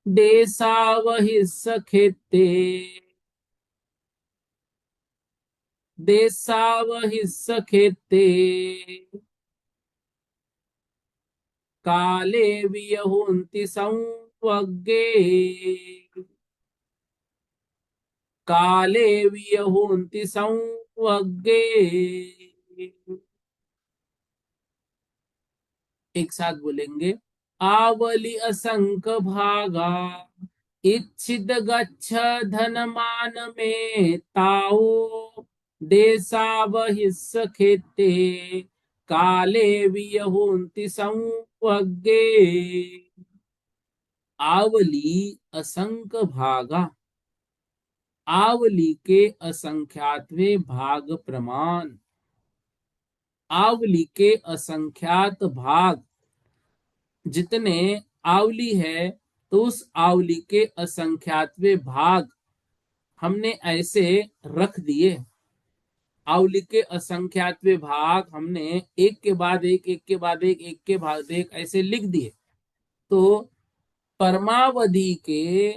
देसा वही सखेते, देसा वही सखेते, काले वियहुन्ति संवग्गे, काले वियहुन्ति संवग्गे। एक साथ बोलेंगे, आवली असंक भागा, इच्छित गच्छ धन मान में ताओ, देसा बहिस्स खेते, काले वियहुन्ति संवग्गे। आवली असंक भागा, आवली के असंख्यातवें भाग प्रमाण, आवली के असंख्यात भाग, जितने आवली है तो उस आवली के असंख्यातवें भाग हमने ऐसे रख दिए। आवली के असंख्यातवें भाग हमने एक के बाद एक, एक के बाद एक के बाद एक ऐसे लिख दिए। तो परमावधि के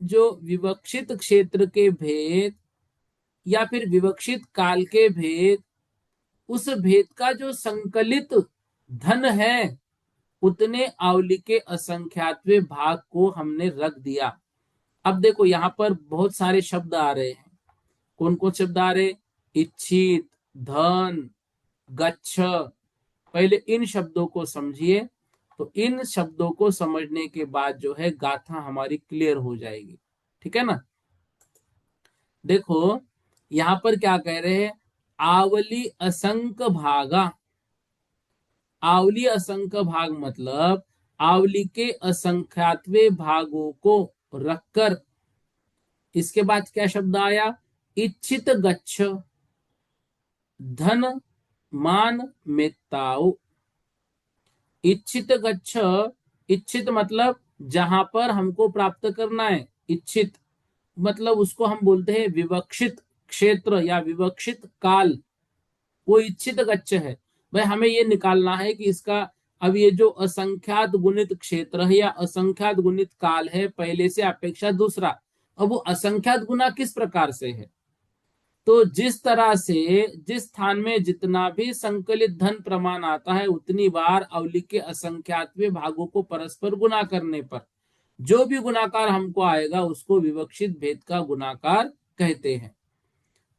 जो विवक्षित क्षेत्र के भेद या फिर विवक्षित काल के भेद, उस भेद का जो संकलित धन है उतने आवली के असंख्यातवें भाग को हमने रख दिया। अब देखो यहां पर बहुत सारे शब्द आ रहे हैं। कौन कौन शब्द आ रहे? इच्छित, धन, गच्छ। पहले इन शब्दों को समझिए, तो इन शब्दों को समझने के बाद जो है गाथा हमारी क्लियर हो जाएगी। ठीक है ना। देखो यहां पर क्या कह रहे हैं? आवली असंख्य भागा। आवली असंख्य भाग मतलब आवली के असंख्यातवें भागों को रखकर, इसके बाद क्या शब्द आया? इच्छित गच्छ, धन, मान, मेत्ताओ। इच्छित गच्छ, इच्छित मतलब जहां पर हमको प्राप्त करना है। इच्छित मतलब उसको हम बोलते हैं विवक्षित क्षेत्र या विवक्षित काल, वो इच्छित गच्छ है। भाई हमें ये निकालना है कि इसका, अब ये जो असंख्यात गुणित क्षेत्र है या असंख्यात गुणित काल है, पहले से अपेक्षा दूसरा, अब वो असंख्यात गुना किस प्रकार से है? तो जिस तरह से जिस स्थान में जितना भी संकलित धन प्रमाण आता है उतनी बार अवली के असंख्यातवें भागों को परस्पर गुना करने पर जो भी गुणाकार हमको आएगा उसको विवक्षित भेद का गुणाकार कहते हैं।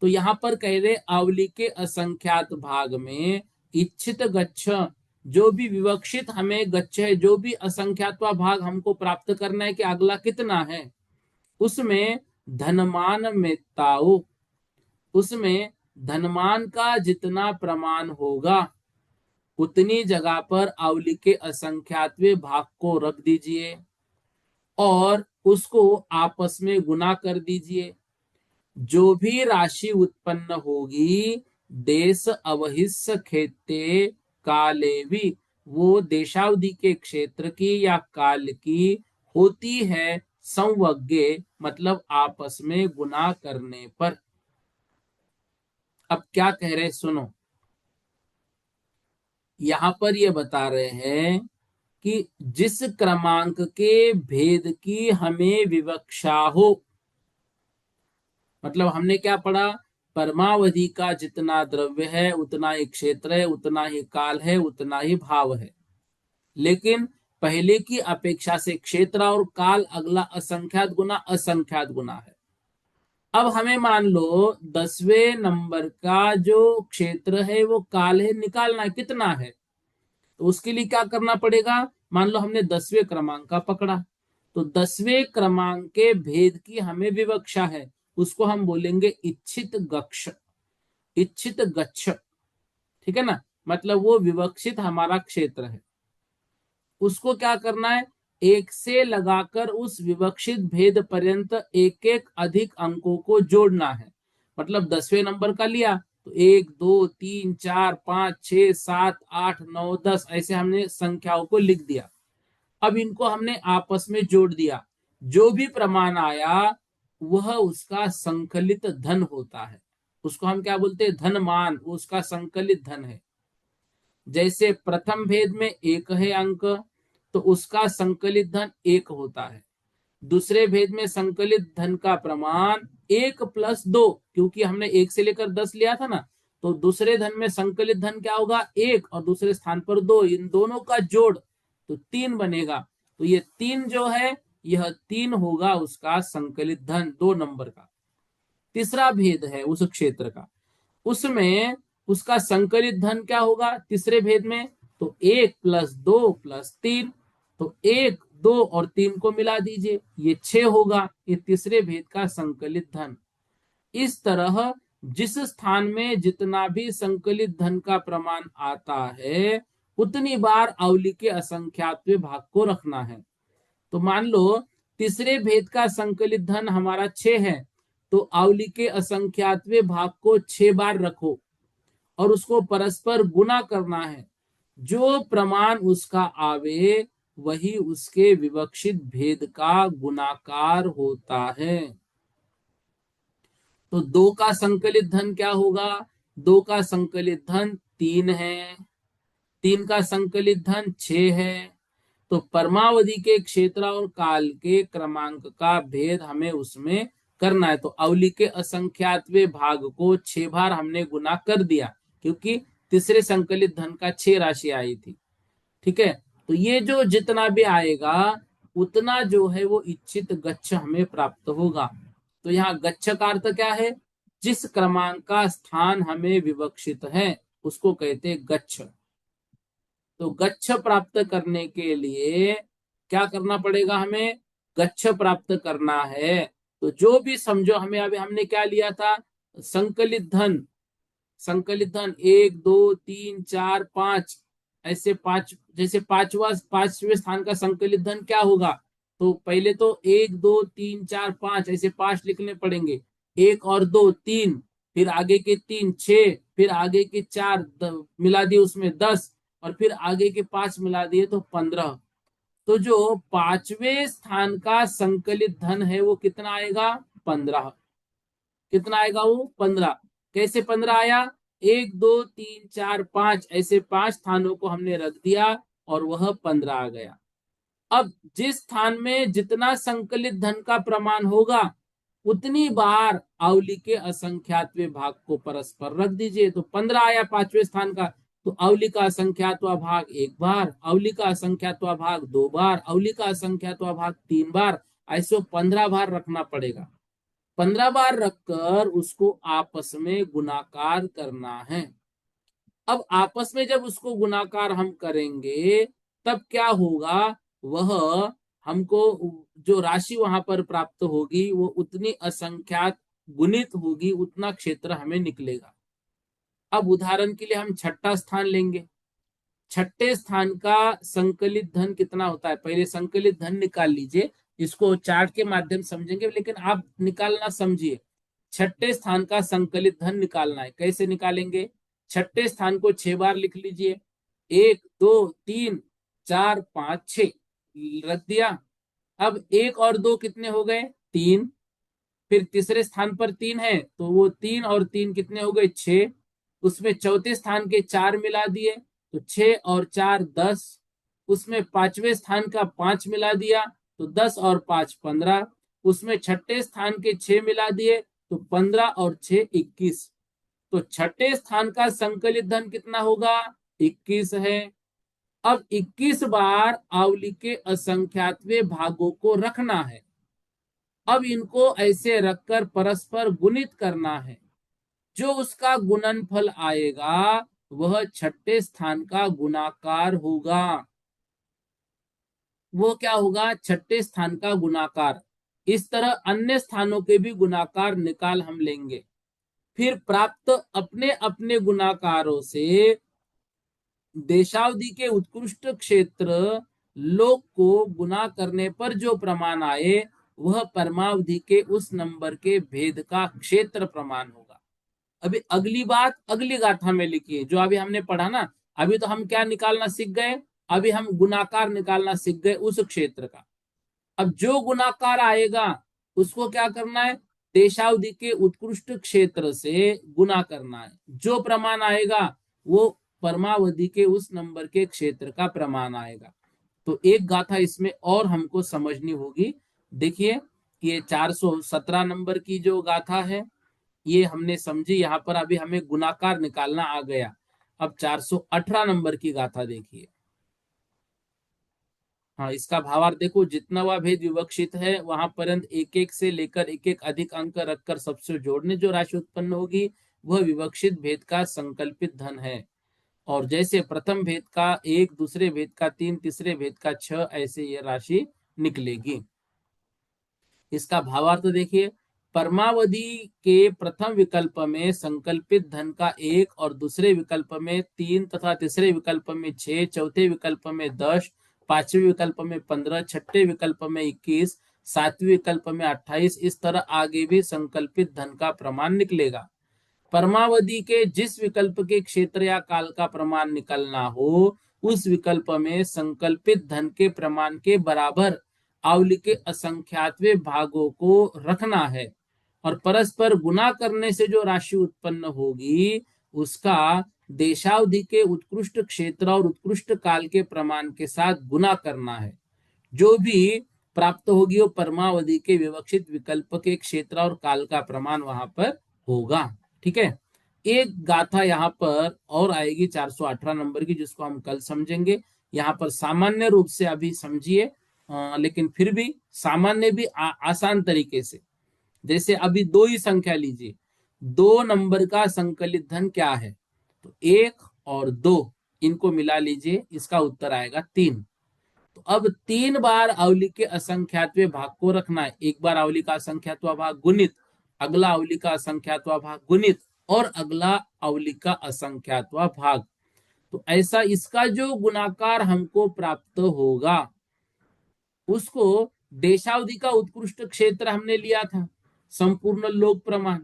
तो यहां पर कह रहे अवली के असंख्यात भाग में इच्छित गच्छ, जो भी विवक्षित हमें गच्छ है, जो भी असंख्यातवा भाग हमको प्राप्त करना है कि अगला कितना है, उसमें धनमान में ताओ, उसमें धनमान का जितना प्रमाण होगा उतनी जगह पर अवली के असंख्यातवें भाग को रख दीजिए और उसको आपस में गुना कर दीजिए। जो भी राशि उत्पन्न होगी देश अवहिस्य खेते काले भी, वो देशावधि के क्षेत्र की या काल की होती है संवज्ञ, मतलब आपस में गुना करने पर। अब क्या कह रहे सुनो, यहां पर ये बता रहे हैं कि जिस क्रमांक के भेद की हमें विवक्षा हो, मतलब हमने क्या पढ़ा? परमावधि का जितना द्रव्य है उतना ही क्षेत्र है, उतना ही काल है, उतना ही भाव है। लेकिन पहले की अपेक्षा से क्षेत्र और काल अगला असंख्यात गुना असंख्यात गुना है। अब हमें मान लो 10वें नंबर का जो क्षेत्र है वो काल है, निकालना है कितना है। तो उसके लिए क्या करना पड़ेगा? मान लो हमने 10वें क्रमांक का पकड़ा, तो 10वें क्रमांक के भेद की हमें विवक्षा है, उसको हम बोलेंगे इच्छित गक्ष, इच्छित गच्छ। ठीक है ना, मतलब वो विवक्षित हमारा क्षेत्र है। उसको क्या करना है? एक से लगाकर उस विवक्षित भेद पर्यंत एक एक अधिक अंकों को जोड़ना है। मतलब 10वें नंबर का लिया तो 1 2 3 4 5 6 7 8 9 10 ऐसे हमने संख्याओं को लिख दिया। अब इनको हमने आपस में जोड़ दिया, जो भी प्रमाण आया वह उसका संकलित धन होता है। उसको हम क्या बोलते हैं? धन मान, वो उसका संकलित धन है। जैसे प्रथम भेद में 1 है अंक, तो उसका संकलित धन 1 होता है। दूसरे भेद में संकलित धन का प्रमाण 1+2, क्योंकि हमने 1 से लेकर 10 लिया था ना, तो दूसरे धन में संकलित धन क्या होगा? 1 और दूसरे स्थान पर 2, इन दोनों का जोड़ तो 3 बनेगा। तो ये 3 जो है, यह 3 होगा उसका संकलित धन 2 नंबर का। तीसरा भेद है उस क्षेत्र का, उसमें उसका संकलित धन क्या होगा तीसरे भेद में? तो 1+2+3, तो 1 2 और 3 को मिला दीजिए, ये 6 होगा, ये तीसरे भेद का संकलित धन। इस तरह जिस स्थान में जितना भी संकलित धन का प्रमाण आता है उतनी बार अवली के असंख्यातवें भाग को रखना है। तो मान लो तीसरे भेद का संकलित धन हमारा 6 है, तो अवली के असंख्यातवें भाग को 6 बार रखो और उसको परस्पर गुना करना है। जो प्रमाण उसका आवे वही उसके विवक्षित भेद का गुणाकार होता है। तो 2 का संकलित धन क्या होगा? 2 का संकलित धन 3 है, 3 का संकलित धन 6 है, तो परमावधि के क्षेत्र और काल के क्रमांक का भेद हमें उसमें करना है। तो अवली के असंख्यातवें भाग को 6 बार हमने गुना कर दिया, क्योंकि तीसरे संकलित धन का 6 राशि आई थी। ठीक है, तो ये जो जितना भी आएगा उतना जो है वो इच्छित गच्छ हमें प्राप्त होगा। तो यहाँ गच्छ का अर्थ क्या है? जिस क्रमांक का स्थान हमें विवक्षित है उसको कहते हैं गच्छ। तो गच्छ प्राप्त करने के लिए क्या करना पड़ेगा? हमें गच्छ प्राप्त करना है। तो जो भी समझो, हमें अभी हमने क्या लिया था? संकलित धन। संकलित धन 1 2 3 4 5, ऐसे 5, जैसे पांचवें स्थान का संकलित धन क्या होगा? तो पहले तो 1 2 3 4 5 ऐसे 5 लिखने पड़ेंगे। 1 और 2 3, फिर आगे के 3 6, फिर आगे के 4 मिला दिए उसमें 10, और फिर आगे के 5 मिला दिए तो 15। तो जो पांचवें स्थान का संकलित धन है वो कितना आएगा? 15। कितना आएगा वो? 15। कैसे 15 आया? 1 2 3 4 5 ऐसे 5 स्थानों को हमने रख दिया और वह 15 आ गया। अब जिस स्थान में जितना संकलित धन का प्रमाण होगा उतनी बार अवली के असंख्यातवें भाग को परस्पर रख दीजिए। तो 15 आया पांचवें स्थान का, तो अवली का असंख्यातवा भाग 1 बार, अवली का असंख्यातवा भाग 2 बार, अवली का असंख्यातवा भाग 3 बार, ऐसे 15 बार रखना पड़ेगा। 15 बार रखकर उसको आपस में गुणाकार करना है। अब आपस में जब उसको गुणाकार हम करेंगे तब क्या होगा? वह हमको जो राशि वहां पर प्राप्त होगी वो उतनी असंख्यात गुणित होगी, उतना क्षेत्र हमें निकलेगा। अब उदाहरण के लिए हम छठा स्थान लेंगे। छठे स्थान का संकलित धन कितना होता है? पहले संकलित धन निकाल लीजिए। इसको चार्ट के माध्यम समझेंगे, लेकिन आप निकालना समझिए। छठे स्थान का संकलित धन निकालना है। कैसे निकालेंगे? छठे स्थान को 6 बार लिख लीजिए। 1 2 3 4 5 6 रख दिया। अब 1 और 2 कितने हो गए? 3। फिर तीसरे स्थान पर 3 है तो वो 3 और 3 कितने हो गए? 6। उसमें चौथे स्थान के 4 मिला दिए तो 6 और 4 10। उसमें पांचवें स्थान का 5 मिला दिया तो 10 और 5 15। उसमें छठे स्थान के 6 मिला दिए तो 15 और 6 21। तो छठे स्थान का संकलित धन कितना होगा? 21 है। अब 21 बार आवली के असंख्यातवें भागों को रखना है। अब इनको ऐसे रखकर परस्पर गुणित करना है। जो उसका गुणनफल आएगा वह छठे स्थान का गुणाकार होगा। वो क्या होगा? छठे स्थान का गुणाकार। इस तरह अन्य स्थानों के भी गुणाकार निकाल हम लेंगे। फिर प्राप्त अपने अपने गुणाकारों से देशावधि के उत्कृष्ट क्षेत्र लोक को गुना करने पर जो प्रमाण आए वह परमावधि के उस नंबर के भेद का क्षेत्र प्रमाण होगा। अभी अगली बात अगली गाथा में लिखिए जो अभी हमने पढ़ा ना। अभी तो हम क्या निकालना सीख गए? अभी हम गुणाकार निकालना सीख गए उस क्षेत्र का। अब जो गुणाकार आएगा उसको क्या करना है? देशावधि के उत्कृष्ट क्षेत्र से गुना करना है। जो प्रमाण आएगा वो परमावधि के उस नंबर के क्षेत्र का प्रमाण आएगा। तो एक गाथा इसमें और हमको समझनी होगी। देखिए, ये 417 नंबर की जो गाथा है ये हमने समझी। यहाँ पर अभी हमें गुणाकार निकालना आ गया। अब 418 नंबर की गाथा देखिए। हाँ, इसका भावार्थ देखो। जितना वह भेद विवक्षित है वहां पर्यंत एक एक से लेकर एक एक अधिक अंक रखकर सबसे जोड़ने जो राशि उत्पन्न होगी वह विवक्षित भेद का संकल्पित धन है। और जैसे प्रथम भेद का 1, दूसरे भेद का 3, तीसरे भेद का 6, ऐसे ये राशि निकलेगी। इसका भावार्थ देखिए। परमावधि के प्रथम विकल्प में संकल्पित धन का 1 और दूसरे विकल्प में 3 तथा तीसरे विकल्प में 6, चौथे विकल्प में 10, पांचवें विकल्प में 15, छठे विकल्प में 21, सातवें विकल्प में 28, इस तरह आगे भी संकल्पित धन का प्रमाण निकलेगा। परमावधि के जिस विकल्प के क्षेत्र या काल का प्रमाण निकलना हो उस विकल्प में संकल्पित धन के प्रमाण के बराबर आवली के असंख्यातवें भागों को रखना है। और परस्पर गुना करने से जो राशि उत्पन्न होगी उसका देशावधि के उत्कृष्ट क्षेत्र और उत्कृष्ट काल के प्रमाण के साथ गुना करना है। जो भी प्राप्त होगी वो परमावधि के विवक्षित विकल्प के क्षेत्र और काल का प्रमाण वहां पर होगा। ठीक है। एक गाथा यहाँ पर और आएगी 418 नंबर की, जिसको हम कल समझेंगे। यहाँ पर सामान्य रूप से अभी समझिए, लेकिन फिर भी सामान्य भी आसान तरीके से। जैसे अभी दो ही संख्या लीजिए, 2 नंबर का संकलित धन क्या है? तो 1 और 2, इनको मिला लीजिए, इसका उत्तर आएगा 3। तो अब 3 बार अवली के असंख्यात्व भाग को रखना है। एक बार अवली का असंख्यात्व भाग गुणित, अगला अवली का असंख्यात्व भाग गुणित, और अगला अवली का असंख्यात्व भाग। तो ऐसा इसका जो गुणाकार हमको प्राप्त होगा, उसको देशावधि का उत्कृष्ट क्षेत्र हमने लिया था, संपूर्ण लोक प्रमाण।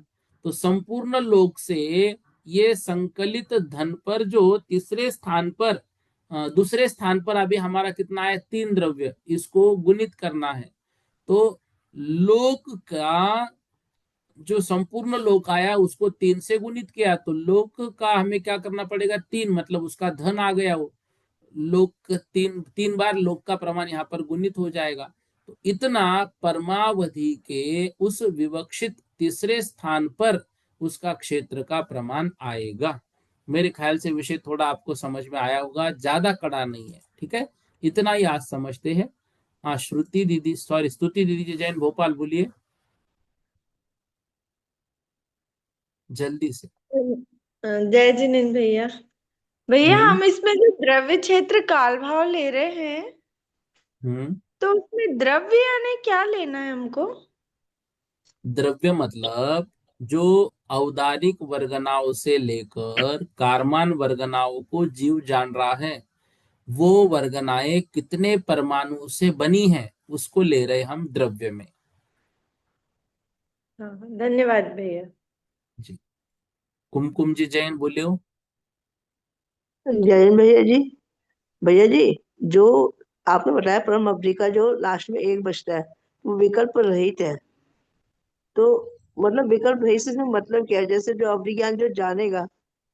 तो संपूर्ण लोक से ये संकलित धन पर जो तीसरे स्थान पर, दूसरे स्थान पर अभी हमारा कितना है? 3 द्रव्य, इसको गुणित करना है। तो लोक का जो संपूर्ण लोक आया उसको 3 से गुणित किया, तो लोक का हमें क्या करना पड़ेगा? 3, मतलब उसका धन आ गया वो। लोक 3 3 बार लोक का प्रमाण यहाँ पर गुणित हो जाएगा। तो इतना परमावधि के उस विवक्षित तीसरे स्थान पर उसका क्षेत्र का प्रमाण आएगा। मेरे ख्याल से विषय थोड़ा आपको समझ में आया होगा, ज्यादा कड़ा नहीं है। ठीक है, इतना ही आज समझते हैं। हाँ, श्रुति दीदी, सॉरी, स्तुति दीदी जी, जैन भोपाल, बोलिए जल्दी से। जय जिनेन्द्र भैया। भैया हम्म। हम इसमें जो द्रव्य क्षेत्र काल भाव ले रहे हैं, हम्म। तो उसमें द्रव्य यानी क्या लेना है हमको? द्रव्य मतलब जो औदारिक वर्गनाओं से लेकर कारमान वर्गनाओं को जीव जान रहा है, वो वर्गनाएं कितने परमाणु से बनी हैं, उसको ले रहे हम द्रव्य में। हाँ, धन्यवाद भैया। जी। कुमकुम जी, जैन बोलियो। जय हिंद भैया जी। भैया जी, जो आपने बताया परम अवधि का जो लास्ट में एक बचता है, वो विकल्प रहित है। तो मतलब विकल्प रहित से इसमें मतलब क्या है? जैसे जो अवधि ज्ञान जो जानेगा,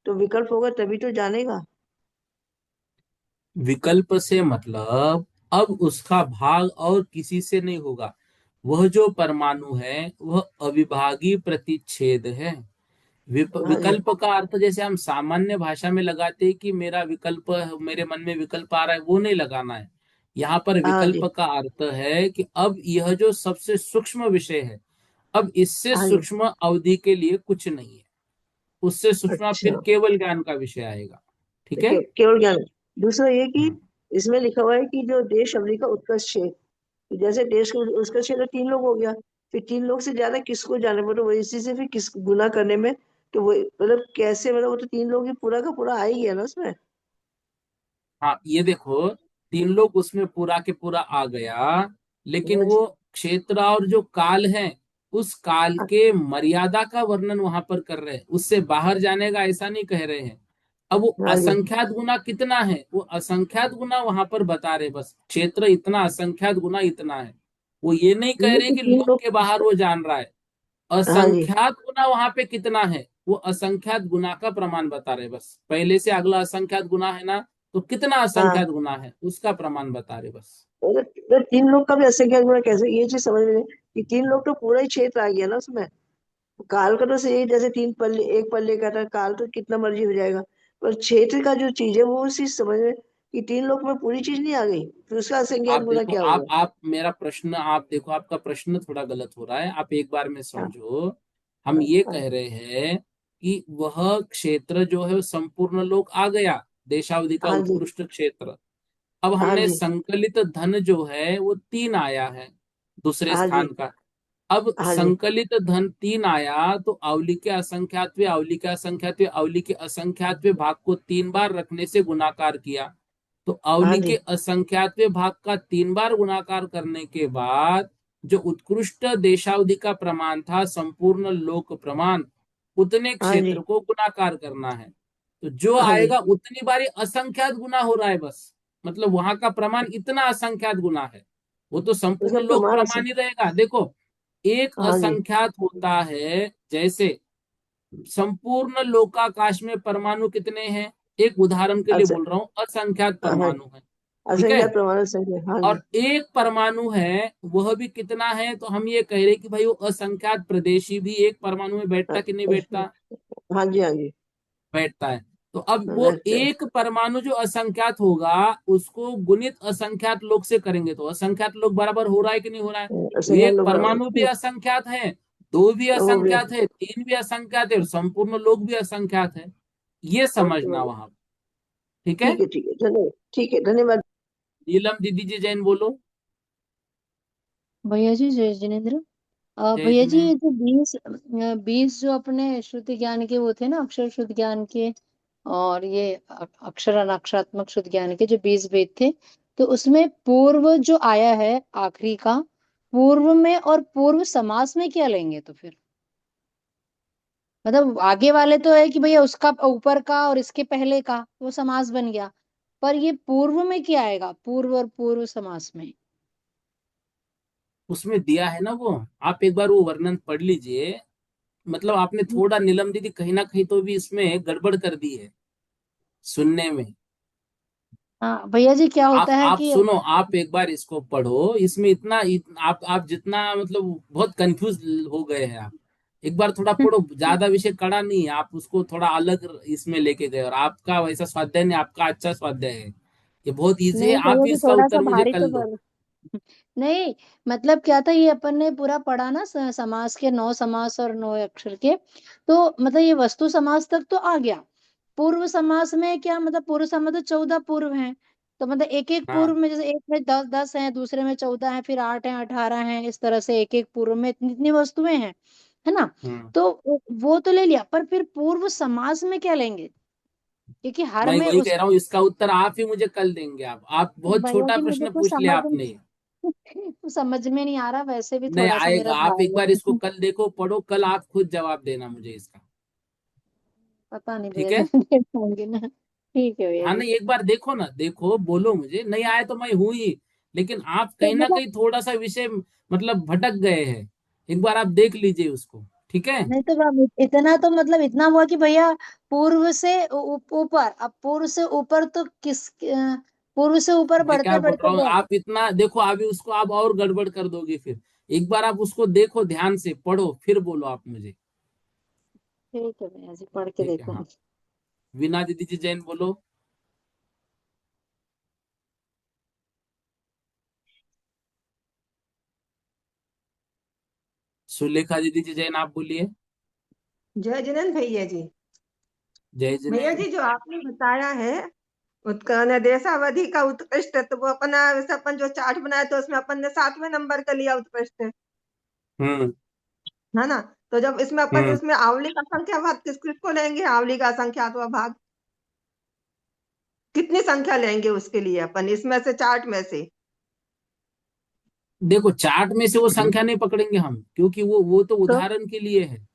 तो विकल्प होगा तभी तो जानेगा। विकल्प से मतलब अब उसका भाग और किसी से नहीं होगा। वह जो परमाणु है वह अविभागी प्रतिच्छेद है। हाँ जी। विकल्प का अर्थ जैसे हम सामान्य भाषा में लगाते हैं कि मेरा विकल्प, मेरे मन में विकल्प आ रहा है, वो नहीं लगाना है। यहाँ पर हाँ विकल्प जी। का अर्थ है कि अब यह जो सबसे सूक्ष्म विषय है, अब इससे हाँ जी। सूक्ष्म अवधि के लिए कुछ नहीं है। उससे सूक्ष्म फिर अच्छा। केवल ज्ञान का विषय आएगा। ठीक है। केवल ज्ञान। दूसरा ये कि हम्म। इसमें लिखा हुआ है कि जो देश अवधि का उत्कर्ष क्षेत्र, तो जैसे देश को उसका क्षेत्र 3 लोग हो गया, फिर 3 लोग से ज्यादा किसको जाने, मतलब वो इसी से फिर किस गुना करने में, तो वो मतलब कैसे, मतलब वो तो 3 लोग ही पूरा का पूरा आ ही गया ना उसमें। हाँ, ये देखो, 3 लोग उसमें पूरा के पूरा आ गया, लेकिन हाँ जी। वो क्षेत्र और जो काल है, उस काल के मर्यादा का वर्णन वहां पर कर रहे हैं, उससे बाहर जाने का ऐसा नहीं कह रहे हैं। अब वो हाँ जी। असंख्यात गुना कितना है, वो असंख्यात गुना वहां पर बता रहे, बस क्षेत्र इतना, असंख्यात गुना इतना है। वो ये नहीं कह ये रहे तो कि तीन लोग लोग। के बाहर वो जान रहा है। हाँ जी। असंख्यात गुना वहां पे कितना है, वो असंख्यात गुना का प्रमाण बता रहे, बस पहले से अगला असंख्यात गुना है ना, तो कितना हाँ। असंख्यात गुना है उसका प्रमाण बता रहे बस। तो 3 लोग का भी ऐसे क्या गुना, कैसे ये चीज समझ में नहीं कि 3 लोग तो पूरा ही क्षेत्र आ गया ना उसमें। काल का तो सही, जैसे 3 पल्ले, एक पल्ले का था काल, तो कितना मर्जी हो जाएगा। पर क्षेत्र का जो चीज है वो चीज समझ में, कि 3 लोग में पूरी चीज नहीं आ गई, फिर उसका असंख्यात आप गुना देखो, क्या आप होगा? आप मेरा प्रश्न आप देखो, आपका प्रश्न थोड़ा गलत हो रहा है, आप एक बार में हाँ। समझो। हम ये हाँ। कह रहे हैं कि वह क्षेत्र जो है वो संपूर्ण लोक आ गया, देशावधि का हाँ जी। उत्कृष्ट क्षेत्र। अब हाँ हमने जी। संकलित धन जो है वो 3 आया है, दूसरे हाँ जी। स्थान का। अब हाँ जी। संकलित धन 3 आया, तो अवली के असंख्यात्व, अवली के असंख्यात्व, अवली के असंख्यात्व भाग को 3 बार रखने से गुणाकार किया। तो हाँ अवली के जी। असंख्यात्व भाग का 3 बार गुणाकार करने के बाद जो उत्कृष्ट देशावधि का प्रमाण था, संपूर्ण लोक प्रमाण, उतने हाँ जी। क्षेत्र को गुणाकार करना है। तो जो हाँ जी। आएगा उतनी बारी असंख्यात गुना हो रहा है बस, मतलब वहां का प्रमाण इतना असंख्यात गुना है। वो तो उसका संपूर्ण लोक प्रमाण प्रमाण ही रहेगा। देखो, एक हाँ जी। असंख्यात होता है, जैसे संपूर्ण लोकाकाश में परमाणु कितने हैं? एक उदाहरण के लिए अच्छा। बोल रहा हूँ, असंख्यात हाँ। परमाणु है। ठीक है। असंख्यात परमाणु संख्या, हाँ जी। और एक परमाणु है, वह भी कितना है, तो हम ये कह रहे कि भाई वो असंख्यात प्रदेशी भी एक परमाणु में बैठता कि नहीं बैठता? हाँ जी, हाँ जी। बैठता है। तो अब वो बैठते हैं। एक परमाणु जो असंख्यात होगा, उसको गुणित असंख्यात लोग से करेंगे तो असंख्यात लोग बराबर हो रहा है कि नहीं हो रहा है? तो असंख्यात एक लोग परमाणु भी बराबर। असंख्यात है, दो भी वो भी। असंख्यात है, तीन भी असंख्यात है, और संपूर्ण लोग भी असंख्यात है। ये ओके समझना भैया। वहां। ठीक है। ठीक है, ठीक है, धन्यवाद, ठीक है, धन्यवाद। नीलम दीदी जी जैन बोलो। भैया जी जय जिनेन्द्र। जय भैया जी जिने। ये जो 20 जो अपने श्रुति ज्ञान के वो थे ना, अक्षर शुद्ध ज्ञान के, और ये अक्षर अनाक्षरात्मक शुद्ध ज्ञान के जो 20 वेद थे, तो उसमें पूर्व जो आया है आखिरी का, पूर्व में और पूर्व समास में क्या लेंगे तो फिर? मतलब आगे वाले तो है कि भैया उसका ऊपर का और इसके पहले का वो समास बन गया, पर ये पूर्व में क्या आएगा, पूर्व और पूर्व समास में? उसमें दिया है ना वो, आप एक बार वो वर्णन पढ़ लीजिए। मतलब आपने थोड़ा, नीलम दीदी, कहीं ना कहीं तो भी इसमें गड़बड़ कर दी है सुनने में। हाँ भैया जी, क्या आप होता है आप कि सुनो, आप एक बार इसको पढ़ो, इसमें आप जितना मतलब बहुत कंफ्यूज हो गए हैं आप। एक बार थोड़ा पढ़ो, ज्यादा विषय कड़ा नहीं है, आप उसको थोड़ा अलग इसमें लेके गए, और आपका वैसा स्वाध्याय नहीं, आपका अच्छा स्वाध्याय है। ये बहुत इजी है, नहीं आप भैया ही जी, इसका थोड़ा सा उत्तर मुझे भारी तो कल दो। पड़ नहीं, मतलब क्या था, ये अपन ने पूरा पढ़ा ना समास के 9 समास और 9 अक्षर के, तो मतलब ये वस्तु समास तक तो आ गया। पूर्व समास में क्या मतलब, पूर्व समास तो 14 पूर्व हैं, तो मतलब एक एक पूर्व हाँ। में, जैसे एक में 10 10 हैं, दूसरे में 14 हैं, फिर 8 हैं, 18 हैं, इस तरह से एक एक पूर्व में इतनी इतनी वस्तुएं हैं, है ना? हम्म। तो वो तो ले लिया, पर फिर पूर्व समास में क्या लेंगे? क्योंकि हर मैं में वही कह उस रहा हूँ, इसका उत्तर आप ही मुझे कल देंगे। आप बहुत भैया छोटा जी मुझे प्रश्न तो पूछ लिया आपने। समझ में नहीं आ रहा, वैसे भी नहीं थोड़ा सा आएगा, मेरा आप एक बार भाई इसको है। कल देखो, पढ़ो, कल आप खुद जवाब देना मुझे इसका। पता नहीं ठीक भैया है। जी, देख पाऊंगी ना? ठीक है भैया हाँ, जी। नहीं एक बार देखो ना, देखो, बोलो, मुझे नहीं आया तो मैं हूं ही। लेकिन आप तो कहीं ना मतलब कहीं थोड़ा सा विषय मतलब भटक गए हैं। एक बार आप देख लीजिए उसको। ठीक है। नहीं, तो अब इतना तो मतलब इतना हुआ कि भैया पूर्व से ऊपर, अब पूर्व से ऊपर तो पूर्व से ऊपर मैं क्या बढ़ते बोल रहा बढ़ते हूँ, गए। आप इतना देखो, अभी उसको आप और गड़बड़ कर दोगे फिर। एक बार आप उसको देखो, ध्यान से पढ़ो, फिर बोलो आप मुझे। ठीक है भैया जी, पढ़ के ठीक है। हाँ। देखूंगी। वीना दीदी जी जैन बोलो। सुलेखा दीदी जी जैन आप बोलिए। जय जिनेन्द्र भैया जी। जय भैया जैन। जी, जो आपने बताया है उत्कर्ण देशावधि का उत्कृष्ट, तो वो अपना वैसे अपन जो चार्ट बनाया तो उसमें अपन ने 7वें नंबर का लिया उत्कृष्ट, हम्म। है ना? तो जब इसमें अपन हम्म। इसमें आवली का संख्या भाग किसको लेंगे, आवली का संख्यात्मक भाग कितनी संख्या लेंगे उसके लिए अपन इसमें से, चार्ट में से? देखो, चार्ट में से वो संख्या नहीं पकड़ेंगे हम, क्योंकि वो तो तो उदाहरण के लिए है।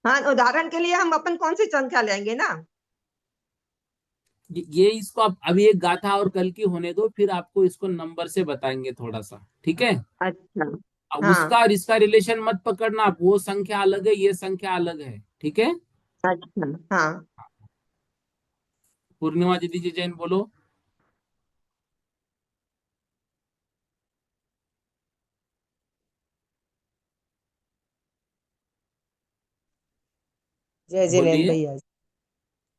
हाँ, उदाहरण के लिए हम अपन कौन सी संख्या लेंगे ना? ये इसको आप अभी एक गाथा और कल की होने दो, फिर आपको इसको नंबर से बताएंगे थोड़ा सा। ठीक है। अच्छा। अब उसका हाँ। और इसका रिलेशन मत पकड़ना आप, वो संख्या अलग है, ये संख्या अलग है। ठीक है। अच्छा। हाँ। पूर्णिमा दीदी जी जैन बोलो। जय जिनेन्द्र बोलिए। भैया जी।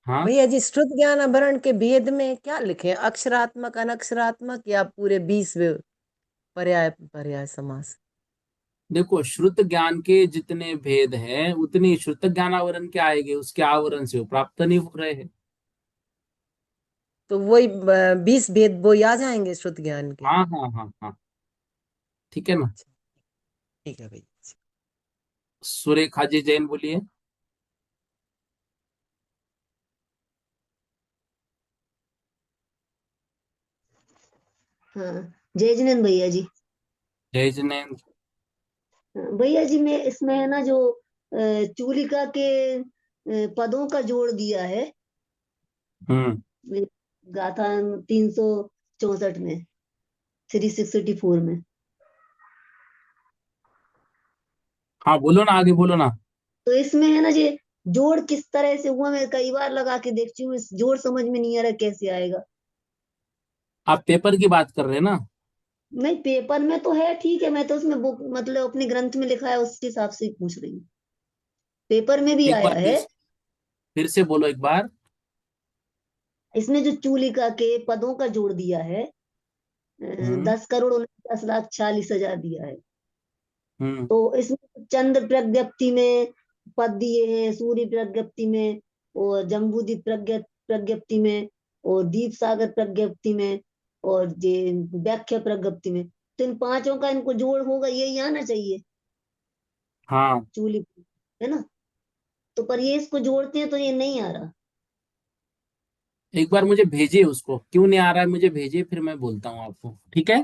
हाँ। भैया जी, श्रुत ज्ञान आवरण के भेद में क्या लिखे, अक्षरात्मक अनक्षरात्मक या पूरे 20 पर्याय पर्याय समास? देखो, श्रुत ज्ञान के जितने भेद हैं उतनी श्रुत ज्ञान आवरण के आएंगे, उसके आवरण से वो प्राप्त नहीं हो रहे हैं। तो वही 20 भेद वो आ जाएंगे श्रुत ज्ञान के? हाँ हाँ हाँ हाँ। ठीक है ना। अच्छा, ठीक है भैया जी। सुरेखा जी जैन बोलिए। हाँ, जय जिनेन्द्र भैया जी। जय जैन। भैया जी, मैं इसमें है ना जो चूलिका के पदों का जोड़ दिया है, हम्म। वे गाथा 364 में, 364 में। हाँ बोलो ना, आगे बोलो ना। तो इसमें है ना जी, जोड़ किस तरह से हुआ, मैं कई बार लगा के देखती हूँ, इस जोड़ समझ में नहीं आ रहा कैसे आएगा। आप पेपर की बात कर रहे हैं ना? नहीं, पेपर में तो है, ठीक है, मैं तो उसमें बुक मतलब अपने ग्रंथ में लिखा है उसके हिसाब से ही पूछ रही हूँ। पेपर में भी एक आया बार है। फिर से बोलो एक बार। इसमें जो चूलिका के पदों का जोड़ दिया है, हम्म। 10,49,40,40 दिया है। हम्म। तो इसमें चंद्र प्रज्ञप्ति में पद दिए हैं, सूर्य प्रज्ञप्ति में, और जम्बूद्वीप प्रज्ञप्ति में, और दीप सागर प्रज्ञप्ति में, और ये व्याख्या प्रज्ञप्ति में। तो इन पांचों का इनको जोड़ होगा, यही आना चाहिए हाँ, चूली, है ना। तो पर ये इसको जोड़ते हैं तो ये नहीं आ रहा। एक बार मुझे भेजिए उसको, क्यों नहीं आ रहा है मुझे भेजिए, फिर मैं बोलता हूँ आपको, ठीक है?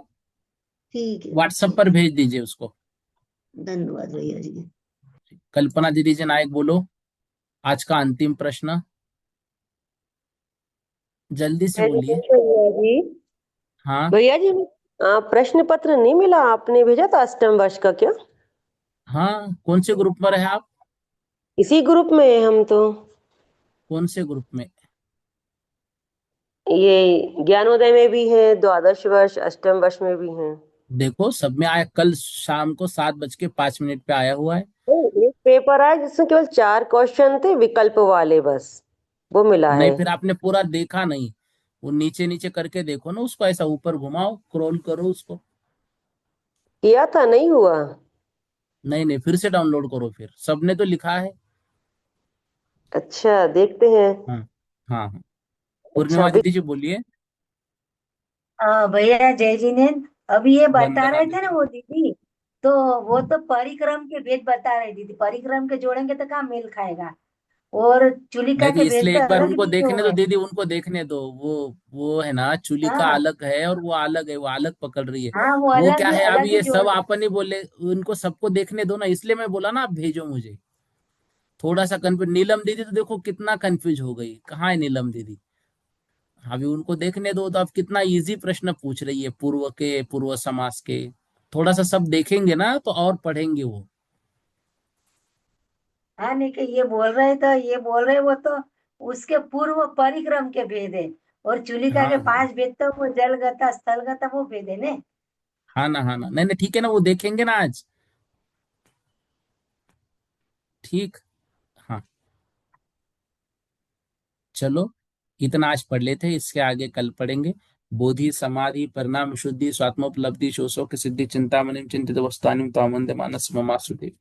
ठीक है, व्हाट्सएप ठीक पर है। भेज दीजिए उसको। धन्यवाद भैया जी। कल्पना दीदी जी नायक बोलो, आज का अंतिम प्रश्न, जल्दी से मैंने बोलिए। भैया जी, हाँ। भैया जी, प्रश्न पत्र नहीं मिला, आपने भेजा था अष्टम वर्ष का क्या? हाँ, कौन से ग्रुप में रहे आप? इसी ग्रुप में है हम तो। कौन से ग्रुप में? ये ज्ञानोदय में भी है, द्वादश वर्ष अष्टम वर्ष में भी है। देखो सब में आया, कल शाम को 7:05 पे आया हुआ है। एक पेपर आया जिसमें केवल 4 क्वेश्चन थे विकल्प वाले, बस वो मिला नहीं, है। फिर आपने पूरा देखा नहीं। वो नीचे नीचे करके देखो ना उसको, ऐसा ऊपर घुमाओ, स्क्रॉल करो उसको। किया था, नहीं हुआ। नहीं नहीं, फिर से डाउनलोड करो, फिर सबने तो लिखा है। अच्छा, देखते हैं। हाँ हाँ हाँ। अच्छा, पूर्णिमा दीदी जी बोलिए। हाँ भैया जय जिनेन्द्र। अभी ये बता वंदना रहे थे ना दीदी। वो दीदी, तो वो तो परिक्रम के वेद बता रही दीदी, परिक्रम के जोड़ेंगे तो कहाँ मेल खाएगा। और चुलिका नहीं तो के वेद इसलिए तो एक बार अलग उनको दिए देखने हुए दो हैं। दीदी, उनको देखने दो। वो है ना, चुलिका हाँ अलग है और वो अलग है, वो अलग पकड़ रही है। हाँ, वो वो अलग क्या है, अब अलग ही ये जोड़ सब दे। आपन ही बोले, उनको सबको देखने दो ना, इसलिए मैं बोला ना आप भेजो मुझे। थोड़ा सा कंफ्यूज, नीलम दीदी तो देखो कितना कंफ्यूज हो गई, कहाँ है नीलम दीदी? अभी उनको देखने दो, तो अब कितना इजी प्रश्न पूछ रही है, पूर्व के, पूर्व समास के। थोड़ा सा सब देखेंगे ना तो और पढ़ेंगे वो। हाँ नहीं कि ये बोल रहे वो तो उसके पूर्व परिक्रम के भेद है। और चुलिका हाँ के हाँ 5 भेद तो वो जलगता स्थलगता वो भेद है ने। हाँ ना, हाँ ना, नहीं नहीं, ठीक है ना, वो देखेंगे ना आज। ठीक। हाँ, चलो, इतना आज पढ़ लेते हैं, इसके आगे कल पढ़ेंगे। बोधि समाधि परिणाम शुद्धि स्वात्मोपलब्धि शोषो की सिद्धि चिंतामणि चिंतित वस्तुनि तामन्य मानस ममासुते।